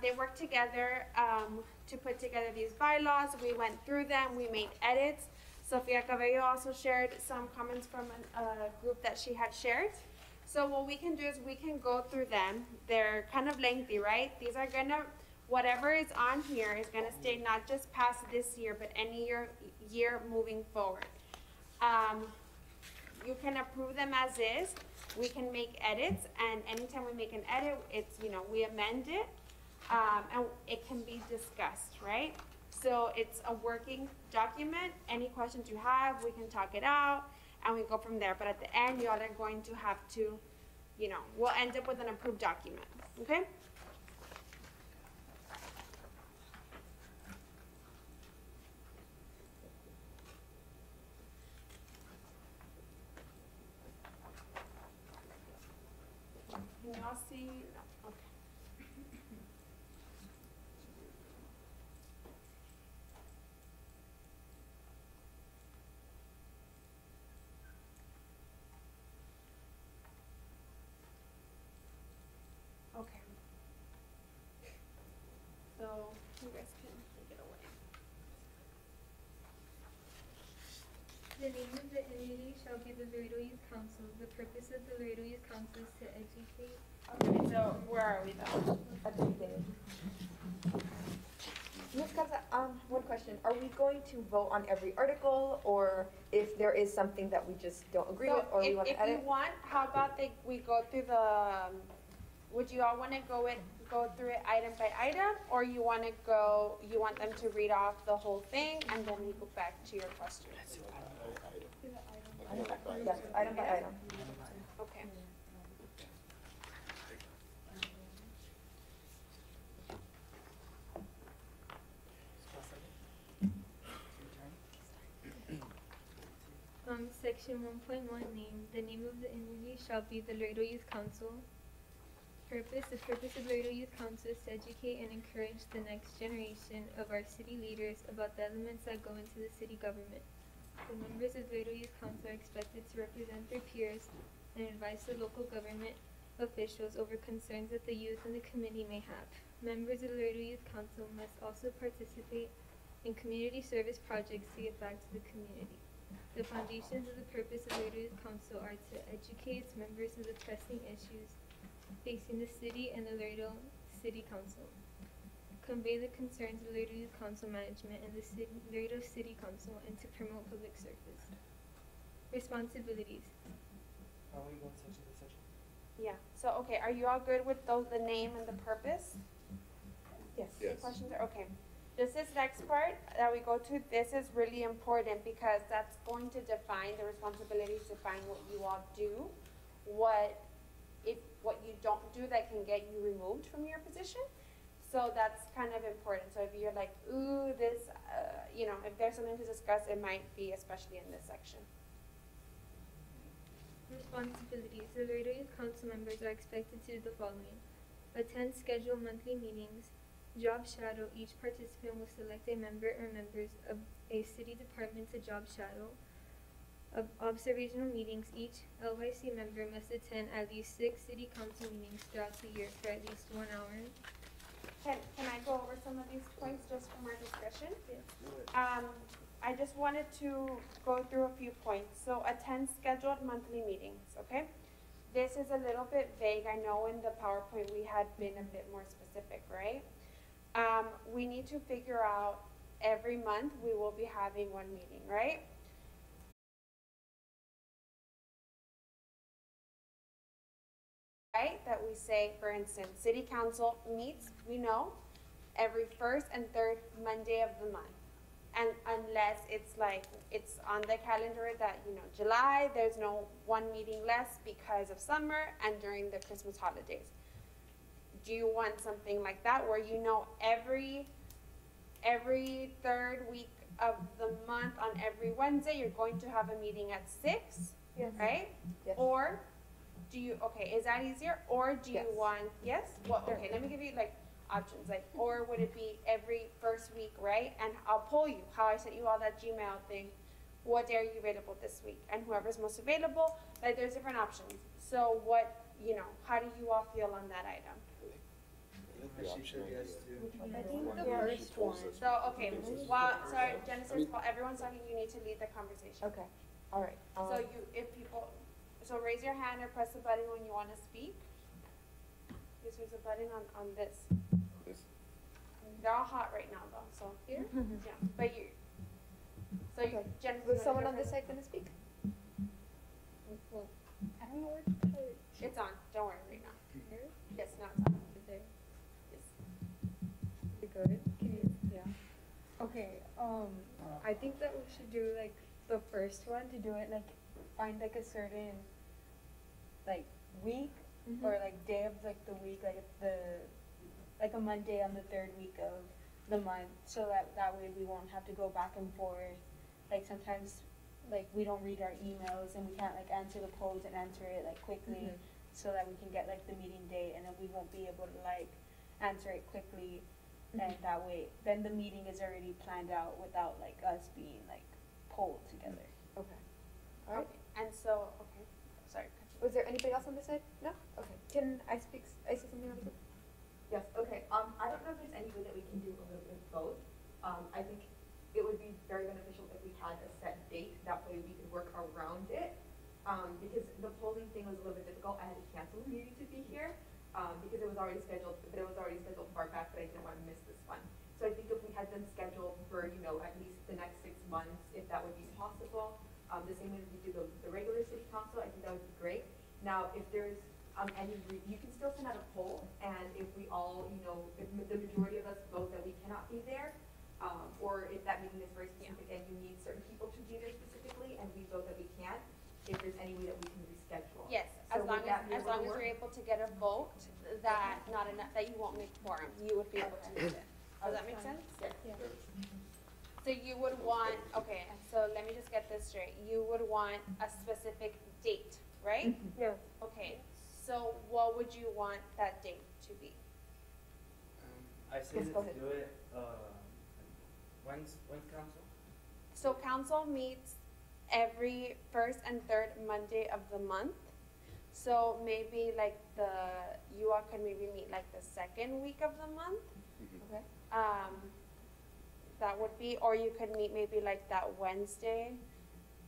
They worked together to put together these bylaws. We went through them, we made edits. Sofia Cabello also shared some comments from a group that she had shared. So what we can do is we can go through them. They're kind of lengthy, right? These are gonna, whatever is on here is gonna stay not just past this year, but any year moving forward. You can approve them as is. We can make edits, and anytime we make an edit, it's, you know, we amend it, and it can be discussed, right? So it's a working document. Any questions you have, we can talk it out, and we go from there. But at the end, y'all are going to have to, you know, we'll end up with an approved document, okay? Can y'all see? No, okay. Okay. So you guys can take it away. The name of the entity shall be the Laredo Youth Council. The purpose of the Laredo Youth Council is to educate. Okay, so where are we though? At the beginning. Ms. Kaza, one question. Are we going to vote on every article, or if there is something that we just don't agree with, or we want to if edit? you want, how about we go through the, would you all want to go through it item by item, or you want them to read off the whole thing and then we go back to your question? Yes, item by item. Okay. Section 1.1 name. The name of the entity shall be the Laredo Youth Council. Purpose. The purpose of Laredo Youth Council is to educate and encourage the next generation of our city leaders about the elements that go into the city government. The members of Laredo Youth Council are expected to represent their peers and advise the local government officials over concerns that the youth in the committee may have. Members of the Laredo Youth Council must also participate in community service projects to give back to the community. The foundations of the purpose of Laredo Youth Council are to educate its members of the pressing issues facing the city and the Laredo City Council, convey the concerns of Laredo Youth Council management and the Laredo City Council, and to promote public service. Responsibilities. Are we going section by section? Yeah, so, okay, are you all good with the name and the purpose? Yes. Any questions? Okay. This next part that we go to, this is really important because that's going to define the responsibilities, define what you all do, what you don't do that can get you removed from your position. So that's kind of important. So if you're like, ooh, this, you know, if there's something to discuss, it might be especially in this section. Responsibilities. The Laredo Youth Council members are expected to do the following: attend scheduled monthly meetings, job shadow. Each participant will select a member or members of a city department to job shadow. Of observational meetings, each LYC member must attend at least 6 city council meetings throughout the year for at least 1 hour. Can I go over some of these points just from our discussion? Yes. I just wanted to go through a few points. So attend scheduled monthly meetings, okay? This is a little bit vague. I know in the PowerPoint we had been a bit more specific, right? We need to figure out every month we will be having one meeting, right? Right, that we say, for instance, city council meets, we know, every first and third Monday of the month. And unless it's like, it's on the calendar that, you know, July, there's no one meeting less because of summer and during the Christmas holidays. Do you want something like that where you know every third week of the month on every Wednesday, you're going to have a meeting at 6, Yes. right? Yes. Or do you, okay, is that easier? Or do you Yes. want, yes? Well, Sure. okay, let me give you like, options, like, or would it be every first week, right? And I'll poll you, how I sent you all that Gmail thing, what day are you available this week? And whoever's most available, like, there's different options. So what, you know, how do you all feel on that item? I should say yes to. I think the first one. So, okay, while, sorry, Genesis, while everyone's talking, you need to lead the conversation. Okay, all right. So you, if people, so raise your hand or press the button when you wanna speak. Because there's a button on this. They're all hot right now though, so here, yeah, but you, so you, Okay. Genesis. Was someone on this side gonna speak? I don't know where to put it. It's on, don't worry right now. Here? Yes, now it's on. There. Yes. Is it good? Can you? Yeah. Okay. I think that we should do like the first one to do it like find like a certain like week or like day of like the week, like a Monday on the third week of the month, so that way we won't have to go back and forth. Like sometimes like we don't read our emails and we can't like answer the polls and answer it like quickly, so that we can get like the meeting date, and then we won't be able to like answer it quickly, and that way then the meeting is already planned out without like us being like polled together. Okay. All right. Okay, and so, okay, sorry. Was there anybody else on this side? No? Okay. Can I speak, I say something really quick? Yes, okay. I don't know if there's any way that we can do a little bit of both. I think it would be very beneficial if we had a set date, that way we could work around it. Because the polling thing was a little bit difficult. I had to cancel the meeting to be here, because it was already scheduled, but it was already scheduled far back, but I didn't want to miss this one. So I think if we had them scheduled for, you know, at least the next 6 months, if that would be possible. The same way as we do the regular city council, I think that would be great. Now, if there's you can still send out a poll, and if we all, you know, if the majority of us vote that we cannot be there, or if that meeting is very specific and you need certain people to be there specifically, and we vote that we can't, if there's any way that we can reschedule. Yes, So would that be as able to long as work? you're able to get a vote that not enough, that you won't make quorum, you would be able to do it. Does that make sense? Yes. So you would want, okay, so let me just get this straight. You would want a specific date, right? Yes. Okay, so what would you want that date to be? I say Yes, go let's ahead. do it, when's council? So council meets every first and third Monday of the month. So maybe like you all could maybe meet like the second week of the month. Okay. That would be, or you could meet maybe like that Wednesday,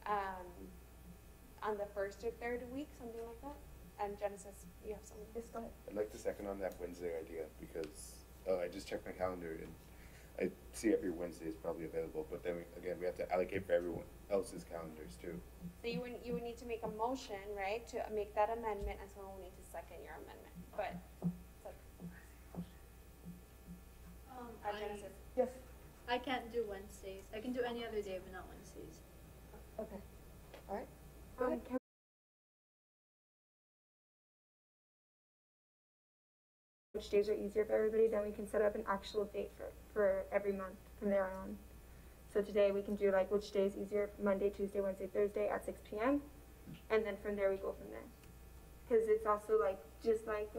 on the first or third week, something like that. And Genesis, you have something? Yes, go ahead. I'd like to second on that Wednesday idea because I just checked my calendar and I see every Wednesday is probably available, but then we have to allocate for everyone else's calendars too. So you would need to make a motion, right, to make that amendment, and someone will need to second your amendment, but, so, Genesis. Yes. I can't do Wednesdays. I can do any other day, but not Wednesdays. Okay. All right. Go ahead. Which days are easier for everybody, then we can set up an actual date for every month from there on. So today we can do like which day is easier, Monday, Tuesday, Wednesday, Thursday at 6 p.m. And then from there we go from there. Because it's also like, just like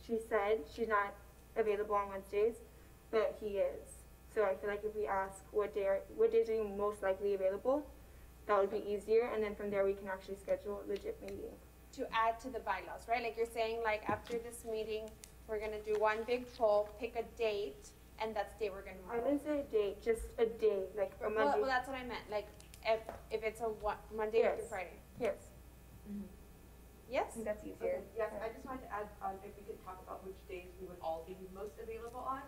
she said, she's not available on Wednesdays, but he is. So I feel like if we ask what days are you most likely available, that would be easier, and then from there we can actually schedule a legit meeting. To add to the bylaws, right, like you're saying, like after this meeting, we're gonna do one big poll, pick a date, and that's the day we're gonna I vote. didn't say a date, just a day, like a Well, Monday. well, that's what I meant, like, if it's a Monday Yes. through Friday. Yes. Yes? I think that's Okay, easier. yes, I just wanted to add, if we could talk about which days we would all be most available on.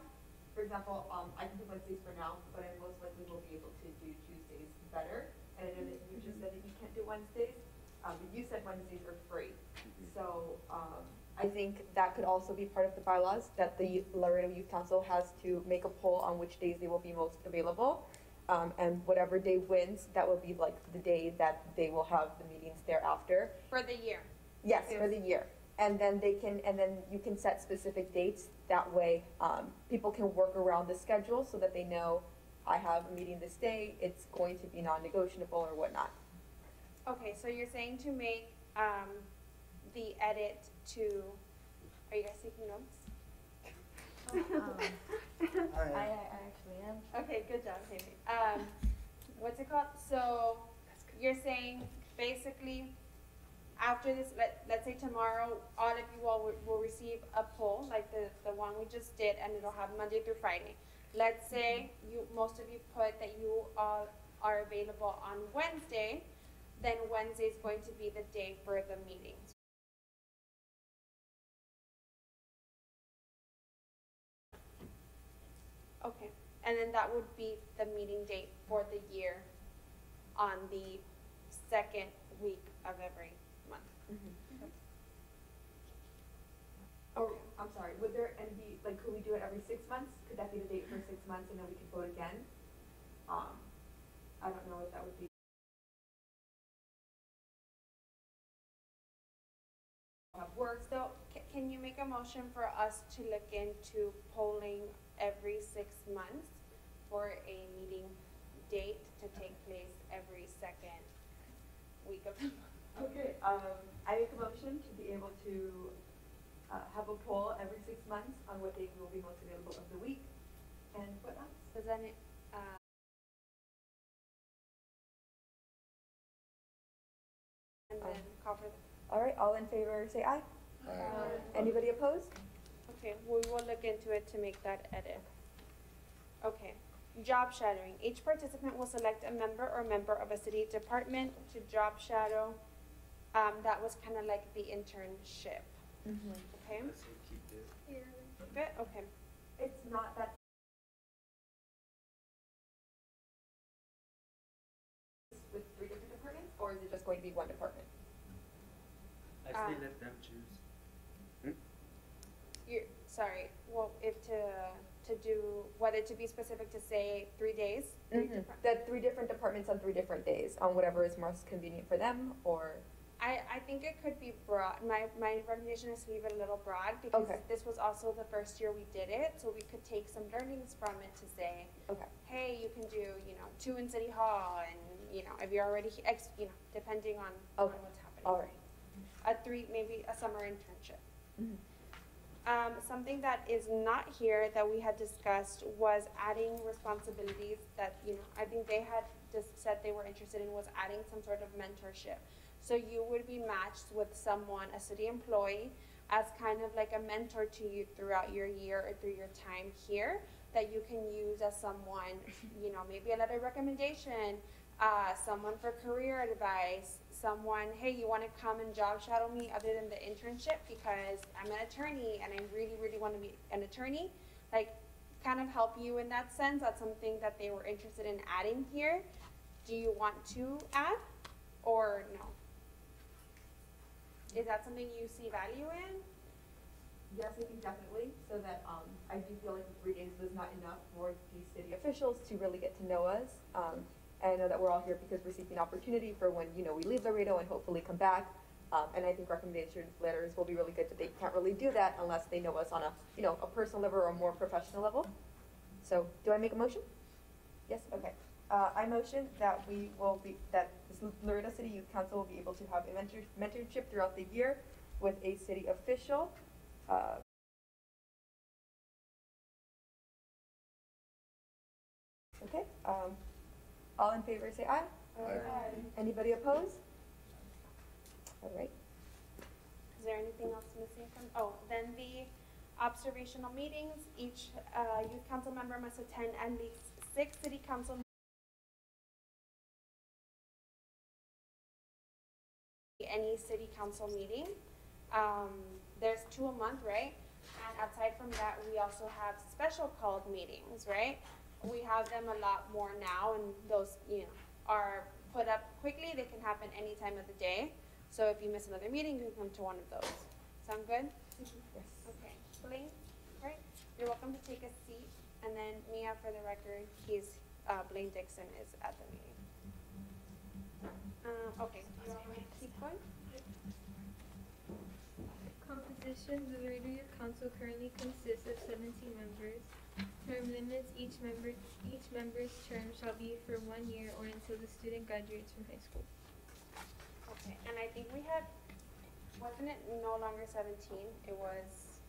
For example, I can do Wednesdays for now, but I most likely will be able to do Tuesdays better. And I know that you just said that you can't do Wednesdays, but you said Wednesdays are free. So, I think that could also be part of the bylaws, that the Laredo Youth Council has to make a poll on which days they will be most available. And whatever day wins, that will be like the day that they will have the meetings thereafter. For the year. Yes, for the year. And then you can set specific dates. That way, people can work around the schedule so that they know I have a meeting this day, it's going to be non-negotiable or whatnot. Okay, so you're saying to make, the edit to, are you guys taking notes? I actually am. Okay, good job, Haley. What's it called? So you're saying basically after this, let's say tomorrow, all of you all will receive a poll like the one we just did, and it'll have Monday through Friday. Let's say most of you put that you all are available on Wednesday, then Wednesday is going to be the day for the meetings. Okay, and then that would be the meeting date for the year on the second week of every month. Oh, I'm sorry, would there any be, like, could we do it every 6 months? Could that be the date for 6 months and then we could vote again? I don't know if that would be. Work, so can you make a motion for us to look into polling every 6 months for a meeting date to take place every second week of the month? Okay, I make a motion to be able to have a poll every 6 months on what day will be most available of the week and what else? Does that and then call for the. All right, all in favor, say aye. Anybody opposed? Okay, we will look into it to make that edit. Okay, job shadowing. Each participant will select a member or member of a city department to job shadow. That was kind of like the internship. Okay. Let's say keep this. Yeah. Good. Okay. It's not that. With 3 different departments, or is it just going to be one department? I say let them choose. You're sorry. Well, if to do whether to be specific to say 3 days. That 3 different departments on 3 different days on whatever is most convenient for them, or. I think it could be broad. My recommendation is to leave it a little broad because this was also the first year we did it, so we could take some learnings from it to say, hey, you can do 2 in City Hall, and if you're already depending on what's happening. All right. A 3, maybe a summer internship. Something that is not here that we had discussed was adding responsibilities that I think they had just said they were interested in was adding some sort of mentorship. So you would be matched with someone, a city employee, as kind of like a mentor to you throughout your year or through your time here that you can use as someone, maybe a letter of recommendation, someone for career advice, someone, hey, you want to come and job shadow me other than the internship because I'm an attorney and I really, really want to be an attorney. Like, kind of help you in that sense. That's something that they were interested in adding here. Do you want to add or no? Is that something you see value in? Yes, I think definitely, so that I do feel like the 3 days was not enough for the city Officials to really get to know us. And I know that we're all here because we're seeking opportunity for when, we leave Laredo and hopefully come back. And I think recommendation letters will be really good, but they can't really do that unless they know us on a, a personal level or a more professional level. So, do I make a motion? Yes? Okay. I motion that that this Laredo City Youth Council will be able to have a mentorship throughout the year with a city official. Okay. All in favor say aye. Aye. Anybody opposed? All right. Is there anything else missing from? Oh, then the observational meetings. Each youth council member must attend at least 6 city council meetings. Any city council meeting. There's 2 a month, right? And aside from that, we also have special called meetings, right? We have them a lot more now, and those, are put up quickly. They can happen any time of the day. So if you miss another meeting, you can come to one of those. Sound good? Yes. Okay. Blaine, right? You're welcome to take a seat. And then Mia, for the record, Blaine Dixon is at the meeting. Okay. You want me to keep going? Composition. The Laredo Youth Council currently consists of 17 members. Term limits. Each member's term shall be for 1 year or until the student graduates from high school. Okay, and I think we had, wasn't it no longer 17? It was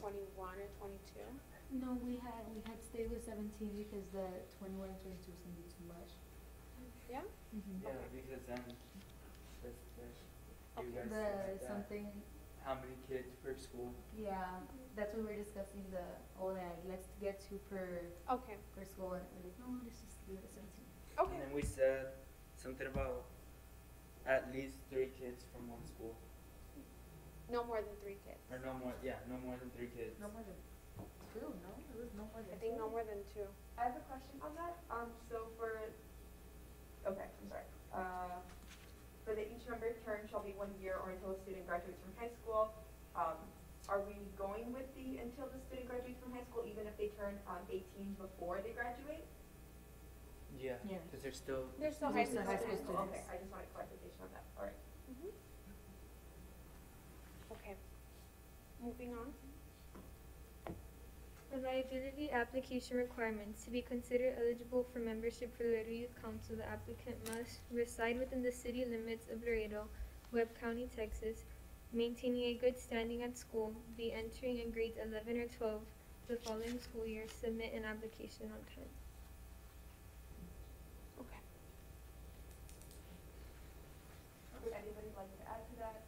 21 or 22. No, we had stayed with 17 because the 21 and 22 was gonna be too much. Yeah? Yeah, because then you guys The like that. something, How many kids per school? yeah, that's what we were discussing, let's get two per Okay. school, and we're like, no, let's just leave it at 17. Okay. And then we said something about at least 3 kids from one school. No more than 3 kids. Or no more, yeah, no more than 3 kids. No more than 2, no? It was no more than I think 2. no more than 2. I have a question on that. So okay, I'm sorry. For the each member term shall be 1 year or until a student graduates from high school. Are we going with the until the student graduates from high school, even if they turn 18 before they graduate? Yeah, Yeah. because they're still. They're still They're high still school high school students. Okay, I just wanted clarification on that. All right. Okay. Moving on. Reliability application requirements. To be considered eligible for membership for Laredo Youth Council, the applicant must reside within the city limits of Laredo, Webb County, Texas, maintaining a good standing at school, be entering in grades 11 or 12 the following school year, submit an application on time. Okay. Would anybody like to add to that?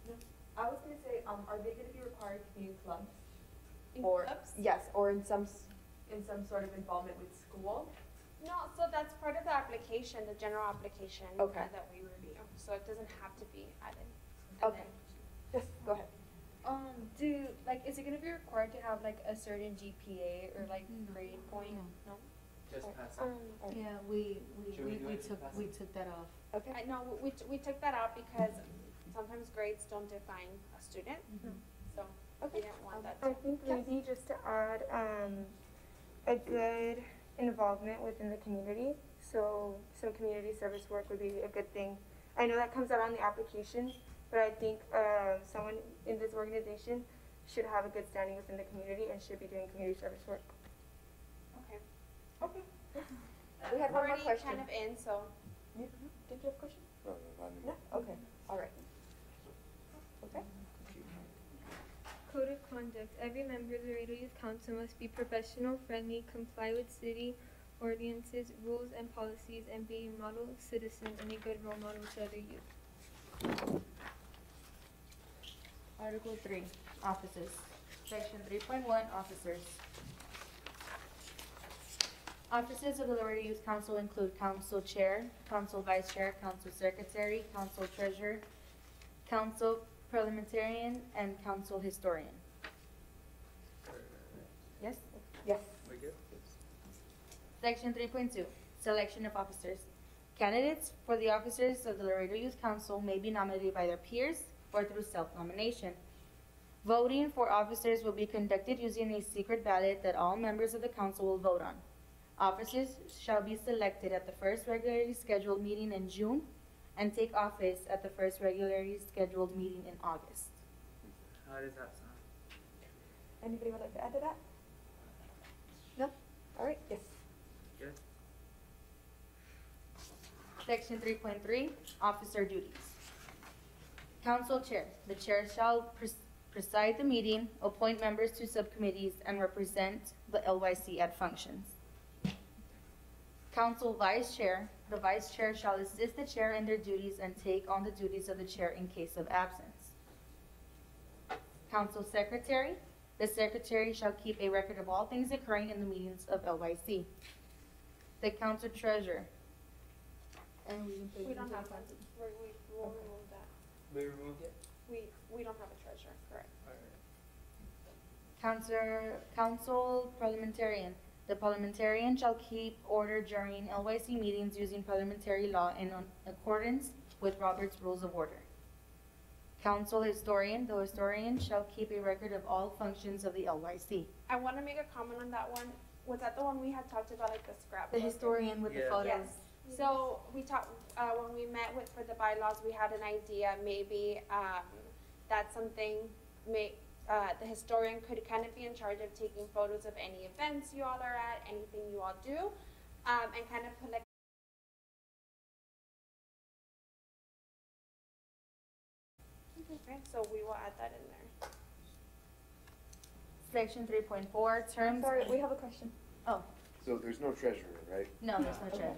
No. I was gonna say, are they gonna be required to be in clubs? In Or, clubs? yes, or in some sort of involvement with school? No, so that's part of the application, the general application Okay. that we review. So it doesn't have to be added. Okay. Yes, go ahead. Is it gonna be required to have like a certain GPA or like grade point? No. Just pass it. Yeah, we Should we do it we took that off. Okay. I know, we took that out because sometimes grades don't define a student. So we didn't want that to. I think maybe just to add a good involvement within the community. So some community service work would be a good thing. I know that comes out on the application, but I think someone in this organization should have a good standing within the community and should be doing community service work. Okay. Okay. We had one more Already question. kind of in, so. Did you have a question? No, not anymore. No? Okay. All right. Okay. Code of conduct. Every member of the Laredo Youth Council must be professional, friendly, comply with city ordinances, rules, and policies, and be a model citizen and a good role model to other youth. Article 3, offices. Section 3.1, officers. Offices of the Laredo Youth Council include council chair, council vice chair, council secretary, council treasurer, council parliamentarian, and council historian. Yes? Yes. We good? Section 3.2, selection of officers. Candidates for the officers of the Laredo Youth Council may be nominated by their peers or through self-nomination. Voting for officers will be conducted using a secret ballot that all members of the council will vote on. Officers shall be selected at the first regularly scheduled meeting in June and take office at the first regularly scheduled meeting in August. How does that sound? Anybody would like to add to that? No? All right. Yes. Good? Section 3.3, officer duties. Council chair. The chair shall preside the meeting, appoint members to subcommittees, and represent the LYC at functions. Council vice chair. The vice chair shall assist the chair in their duties and take on the duties of the chair in case of absence. Council secretary. The secretary shall keep a record of all things occurring in the meetings of LYC. The council treasurer. And We don't have one. We'll remove that. We removed it? We don't have a treasurer, correct? Council parliamentarian. The parliamentarian shall keep order during LYC meetings using parliamentary law in accordance with Robert's Rules of Order. Council historian. The historian shall keep a record of all functions of the LYC. I want to make a comment on that one. Was that the one we had talked about, like the scrapbook? The historian with the Yeah. photos. Yes. So we talked, when we met for the bylaws, we had an idea, maybe, that's something, the historian could kind of be in charge of taking photos of any events you all are at, anything you all do, and kind of collect. Okay, so we will add that in there. Section 3.4, terms. Sorry, we have a question. Oh, So there's no treasurer, right? no, there's no treasurer.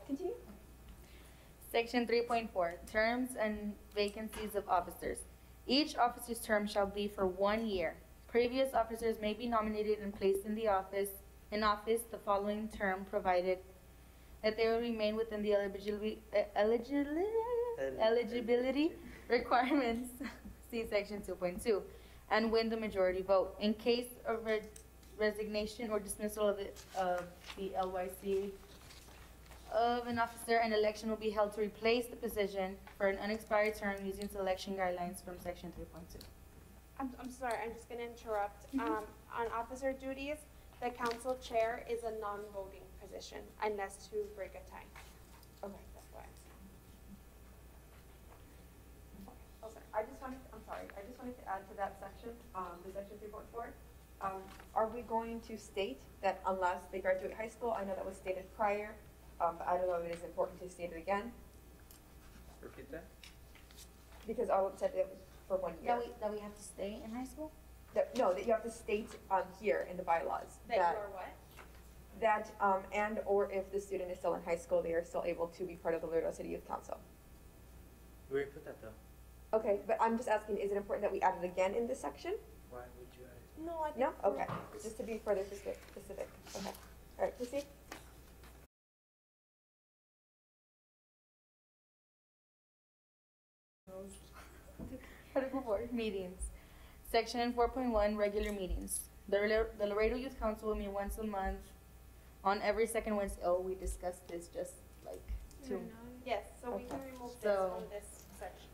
Continue. Section 3.4, terms and vacancies of officers. Each officer's term shall be for 1 year. Previous officers may be nominated and placed in office the following term, provided that they will remain within the eligibility requirements, see section 2.2, and win the majority vote. In case of resignation or dismissal of the LYC of an officer, an election will be held to replace the position for an unexpired term using selection guidelines from section 3.2. I'm sorry, I'm just gonna interrupt. On officer duties, the council chair is a non-voting position unless to break a tie. Okay, that's why. Okay, I just wanted to add to that section, the section 3.4. Are we going to state that unless they graduate high school? I know that was stated prior, but I don't know if it is important to state it again, Repeat that? because I said it was for 1 year. That we have to stay in high school? No, that you have to state here in the bylaws. That you are what? That, and or if the student is still in high school, they are still able to be part of the Laredo City Youth Council. We already put that though. Okay, but I'm just asking, is it important that we add it again in this section? Why would you add it? No, I think. No? Okay, just to be further specific. Okay, all right, proceed. Article 4, meetings. Section 4.1, regular meetings. The Laredo Youth Council will meet once a month on every second Wednesday. Oh, we discussed this just like two. Yes, so we can remove this So- from this section.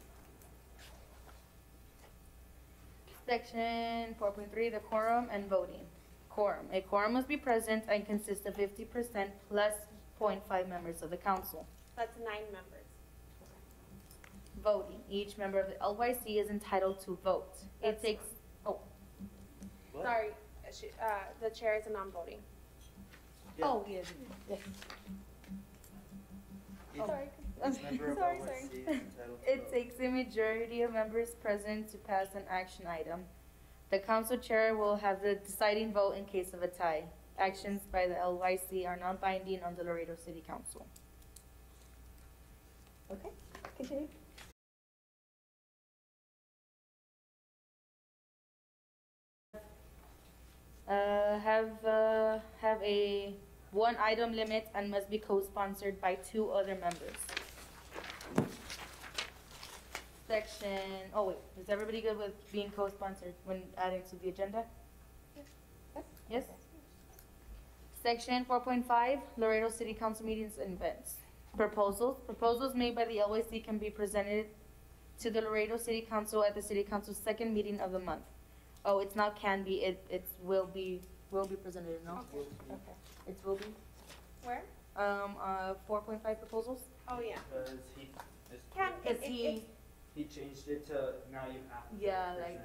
Section 4.3, the quorum and voting. Quorum. A quorum must be present and consist of 50% plus 0.5 members of the council. That's 9 members. Voting. Each member of the LYC is entitled to vote. It That's takes, oh, What? Sorry, the chair is a non-voting. Yeah. oh, yes. Each- Sorry. each member of Sorry, LYC sorry. is entitled to It vote. takes a majority of members present to pass an action item. The council chair will have the deciding vote in case of a tie. Actions by the LYC are non-binding on the Laredo City Council. Okay, continue. Have a one item limit and must be co-sponsored by 2 other members. Section, oh wait, is everybody good with being co-sponsored when adding to the agenda? Yes? Section 4.5, Laredo City Council meetings and events. Proposals made by the LYC can be presented to the Laredo City Council at the City Council's second meeting of the month. Oh, it's not can be, it will be presented, no? Okay. Okay. It will be. Where? 4.5 proposals? Oh, yeah. Because he, Can, Cause he, he changed it to now you have to. Yeah, present. like-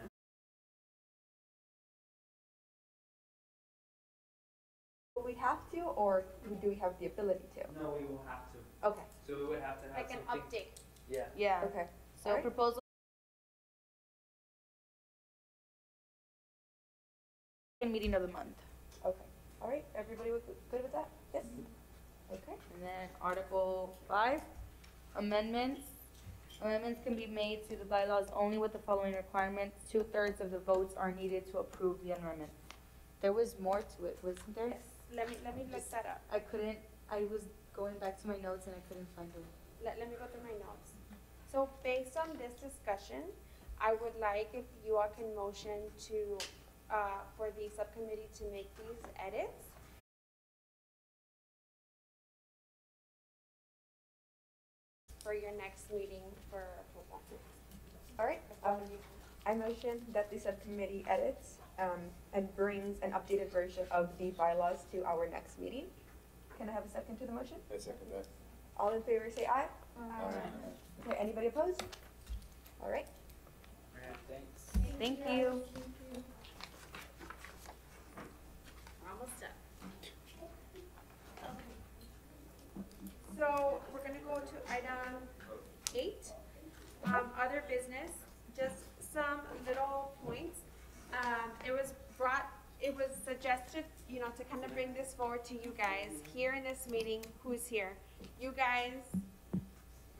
Will we have to, or do we have the ability to? No, we will have to. Okay, So we would have to have Like an something. update. Yeah. yeah. okay. So Alright. proposal. Meeting of the month. Okay, all right, everybody good with that? Yes? Okay. And then Article 5, amendments. Amendments can be made to the bylaws only with the following requirements. 2/3 of the votes are needed to approve the amendment. There was more to it, wasn't there? Yes, let me look that up. I was going back to my notes and I couldn't find it. Let me go through my notes. So based on this discussion, I would like if you all can motion to, for the subcommittee to make these edits. For your next meeting for approval. All right, I motion that the subcommittee edits, and brings an updated version of the bylaws to our next meeting. Can I have a second to the motion? I second that. All in favor, say aye. Aye. Okay, anybody opposed? All right. Alright, thanks. Thank you. We're almost done. So just to, you know, to kind of bring this forward to you guys, here in this meeting, who's here? You guys,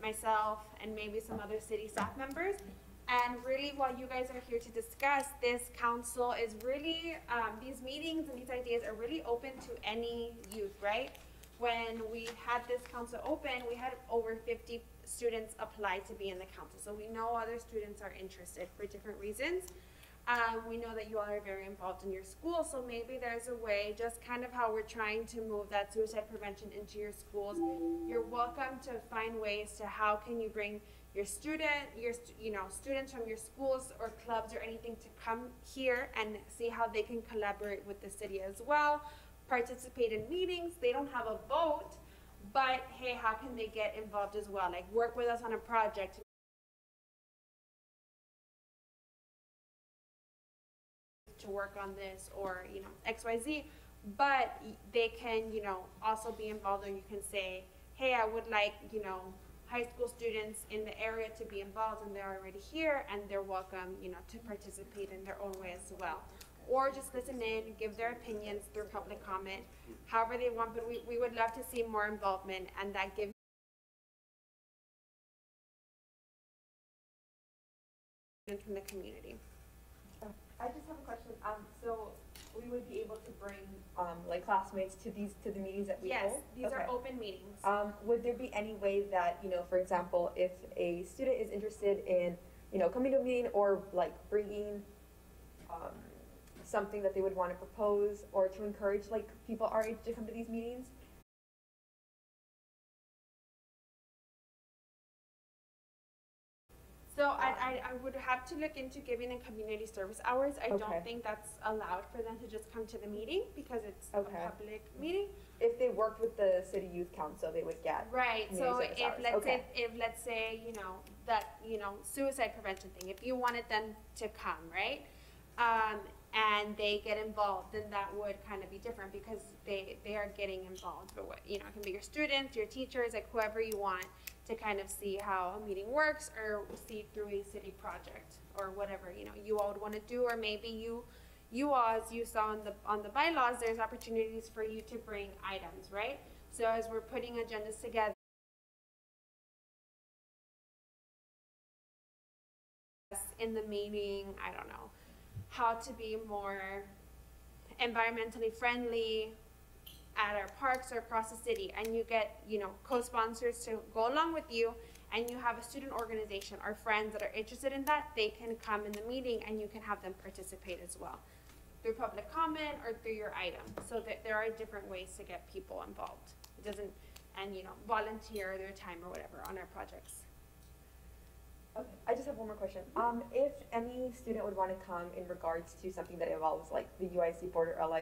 myself, and maybe some other city staff members. And really, what you guys are here to discuss, this council is really, these meetings and these ideas are really open to any youth, right? When we had this council open, we had over 50 students apply to be in the council. So we know other students are interested for different reasons. We know that you all are very involved in your school, so maybe there's a way, just kind of how we're trying to move that suicide prevention into your schools. You're welcome to find ways to how can you bring your students from your schools or clubs or anything to come here and see how they can collaborate with the city as well, participate in meetings. They don't have a vote, but hey, how can they get involved as well? Like work with us on a project. To work on this or, you know, XYZ, but they can, you know, also be involved, or you can say, hey, I would like, you know, high school students in the area to be involved, and they're already here and they're welcome, you know, to participate in their own way as well. Or just listen in, give their opinions through public comment, however they want, but we would love to see more involvement, and that gives from the community. I just have a question. So we would be able to bring like classmates to the meetings that we hold? Yes, these are open meetings. Would there be any way that, you know, for example, if a student is interested in, you know, coming to a meeting or like bringing something that they would want to propose or to encourage like people our age to come to these meetings? So I would have to look into giving them community service hours. I don't think that's allowed for them to just come to the meeting because it's a public meeting. If they worked with the city youth council, they would get right. So service hours. if let's say you know that suicide prevention thing, if you wanted them to come, right, and they get involved, then that would kind of be different because they are getting involved. But what, you know, it can be your students, your teachers, like whoever you want to kind of see how a meeting works or see through a city project or whatever, you know, you all would want to do, or maybe you all, as you saw on the bylaws, there's opportunities for you to bring items, right? So as we're putting agendas together in the meeting, I don't know, how to be more environmentally friendly at our parks or across the city, and you get, you know, co-sponsors to go along with you, and you have a student organization or friends that are interested in that, they can come in the meeting and you can have them participate as well through public comment or through your item. So that there are different ways to get people involved. It doesn't, and you know, volunteer their time or whatever on our projects. Okay, I just have one more question. If any student would want to come in regards to something that involves like the UIC board or LI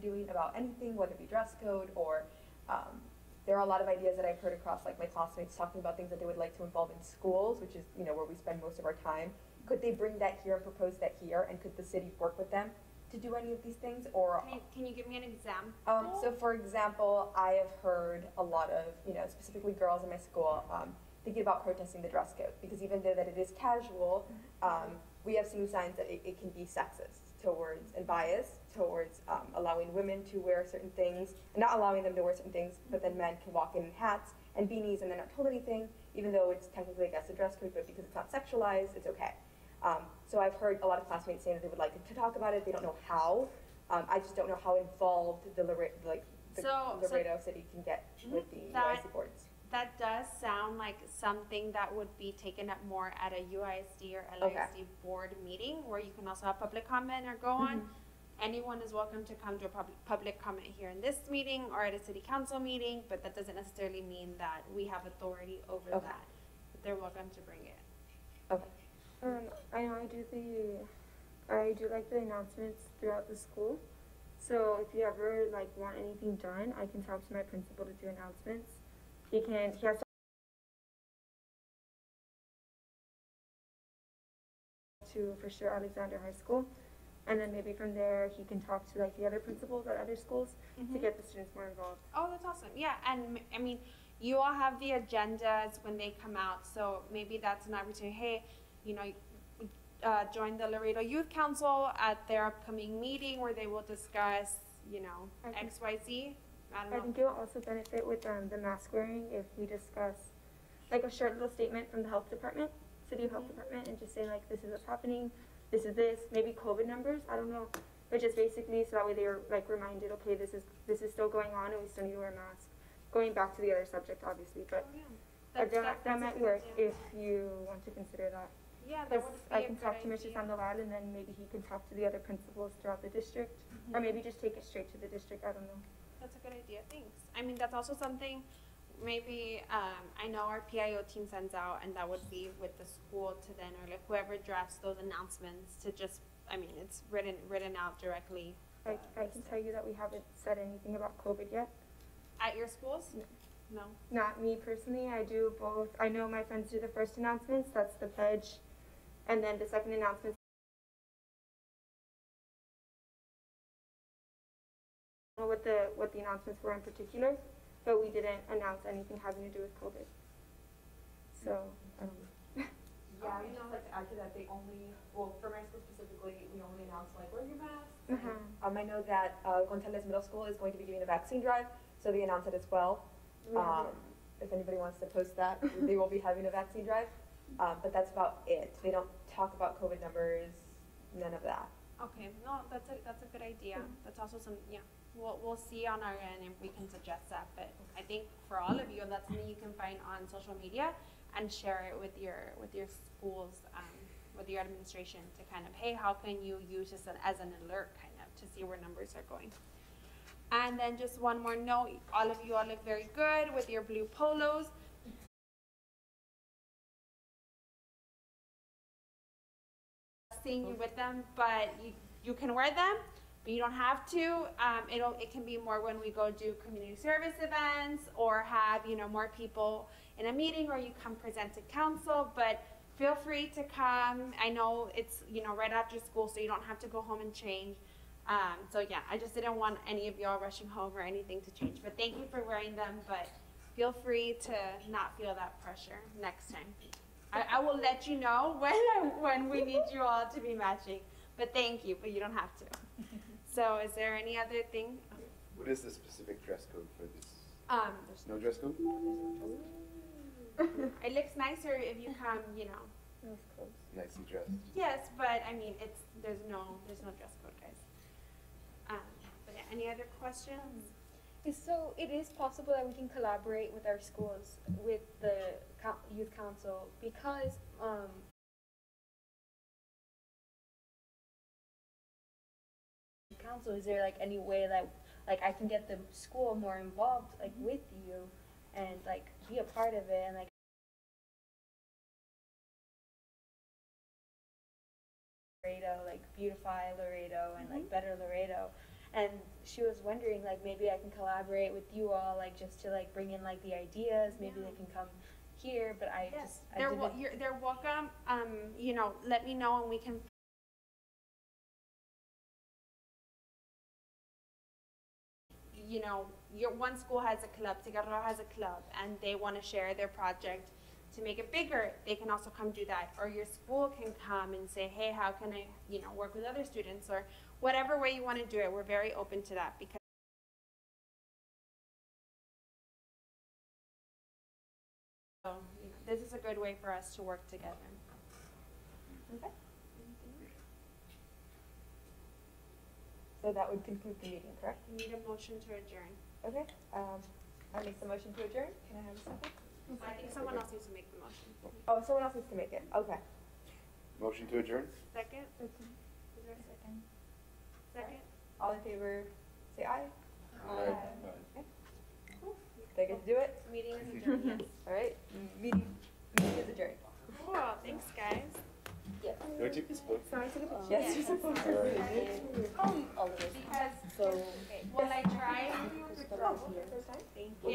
doing about anything, whether it be dress code or there are a lot of ideas that I've heard across like my classmates talking about things that they would like to involve in schools, which is, you know, where we spend most of our time. Could they bring that here and propose that here, and could the city work with them to do any of these things? Or can you give me an example? So for example, I have heard a lot of, you know, specifically girls in my school thinking about protesting the dress code, because even though that it is casual, we have seen signs that it can be sexist towards and biased towards allowing women to wear certain things, and not allowing them to wear certain things, but then men can walk in hats and beanies and they're not told anything, even though it's technically against the dress code, but because it's not sexualized, it's okay. So I've heard a lot of classmates saying that they would like to talk about it. They don't know how. I just don't know how involved the Laredo City can get with the UIC boards. That does sound like something that would be taken up more at a UISD or LISD board meeting, where you can also have public comment or go on. Anyone is welcome to come to a public comment here in this meeting or at a city council meeting, but that doesn't necessarily mean that we have authority over that. But they're welcome to bring it. Okay. I know I do like the announcements throughout the school. So if you ever like want anything done, I can talk to my principal to do announcements. He has to for sure Alexander High School, and then maybe from there he can talk to like the other principals at other schools to get the students more involved. Oh, that's awesome. Yeah, and I mean, you all have the agendas when they come out, so maybe that's an opportunity. Hey, you know, join the Laredo Youth Council at their upcoming meeting where they will discuss, you know, X, Y, Z. I think it will also benefit with the mask wearing if we discuss like a short little statement from the health department, city health department, and just say like, this is what's happening, this is this, maybe COVID numbers, I don't know, but just basically so that way they are like reminded, okay, this is still going on and we still need to wear masks. Going back to the other subject, obviously, but that might work if you want to consider that. Yeah, that would be I a can good talk to Mr. idea. Sandoval and then maybe he can talk to the other principals throughout the district, or maybe just take it straight to the district, I don't know. That's a good idea, thanks. I mean, that's also something, maybe, I know our PIO team sends out, and that would be with the school to then, or like whoever drafts those announcements to just, I mean, it's written out directly. I can tell you that we haven't said anything about COVID yet. At your schools? No. Not me personally, I do both. I know my friends do the first announcements, that's the pledge, and then the second announcement. I don't know what the announcements were in particular, but we didn't announce anything having to do with COVID. So, I don't know. Yeah, I would just like to add to that, they only, well, for my school specifically, we only announce like, wear your masks. I know that Gonzalez Middle School is going to be doing a vaccine drive, so they announce it as well. If anybody wants to post that, they will be having a vaccine drive, but that's about it. They don't talk about COVID numbers, none of that. Okay, no, that's a good idea. That's also some, yeah, we'll see on our end if we can suggest that, but I think for all of you, that's something you can find on social media and share it with your schools, with your administration to kind of, hey, how can you use this as an alert kind of to see where numbers are going. And then just one more note, all of you all look very good with your blue polos. Seeing you with them, but you can wear them, but you don't have to. It can be more when we go do community service events or have, you know, more people in a meeting, or you come present to council, but feel free to come. I know it's, you know, right after school, so you don't have to go home and change. So yeah, I just didn't want any of y'all rushing home or anything to change, but thank you for wearing them, but feel free to not feel that pressure next time. I will let you know when we need you all to be matching, but thank you, but you don't have to. So is there any other thing? What is the specific dress code for this? There's No dress code? It looks nicer if you come, you know. Nicely dressed. Yes, but I mean, there's no dress code, guys. But yeah, any other questions? So it is possible that we can collaborate with our schools, with the youth council, because council, is there like any way that like I can get the school more involved like with you and like be a part of it and like Laredo, like beautify Laredo and like better Laredo. And she was wondering, like, maybe I can collaborate with you all, like, just to, like, bring in, like, the ideas. Maybe they can come here, but I just, I didn't. They're welcome. You know, let me know and we can. You know, your one school has a club, Cigarro has a club, and they want to share their project to make it bigger. They can also come do that. Or your school can come and say, hey, how can I, you know, work with other students, or whatever way you want to do it. We're very open to that because so, you know, this is a good way for us to work together. Okay. So that would conclude the meeting, correct? We need a motion to adjourn. Okay. I make the motion to adjourn. Can I have a second? I think someone else needs to make the motion. Oh, someone else needs to make it. Okay. Motion to adjourn? Second? Is there a second? Second? All in favor, say aye. Aye. Okay. Cool. Did I get to do it? Meeting is adjourned, yes. All right. Meeting is adjourned. Cool, thanks guys. Yes. Do I take this book? Sorry, take a picture. Yes, you're supposed to. Because, So, will I try? first time? Thank you.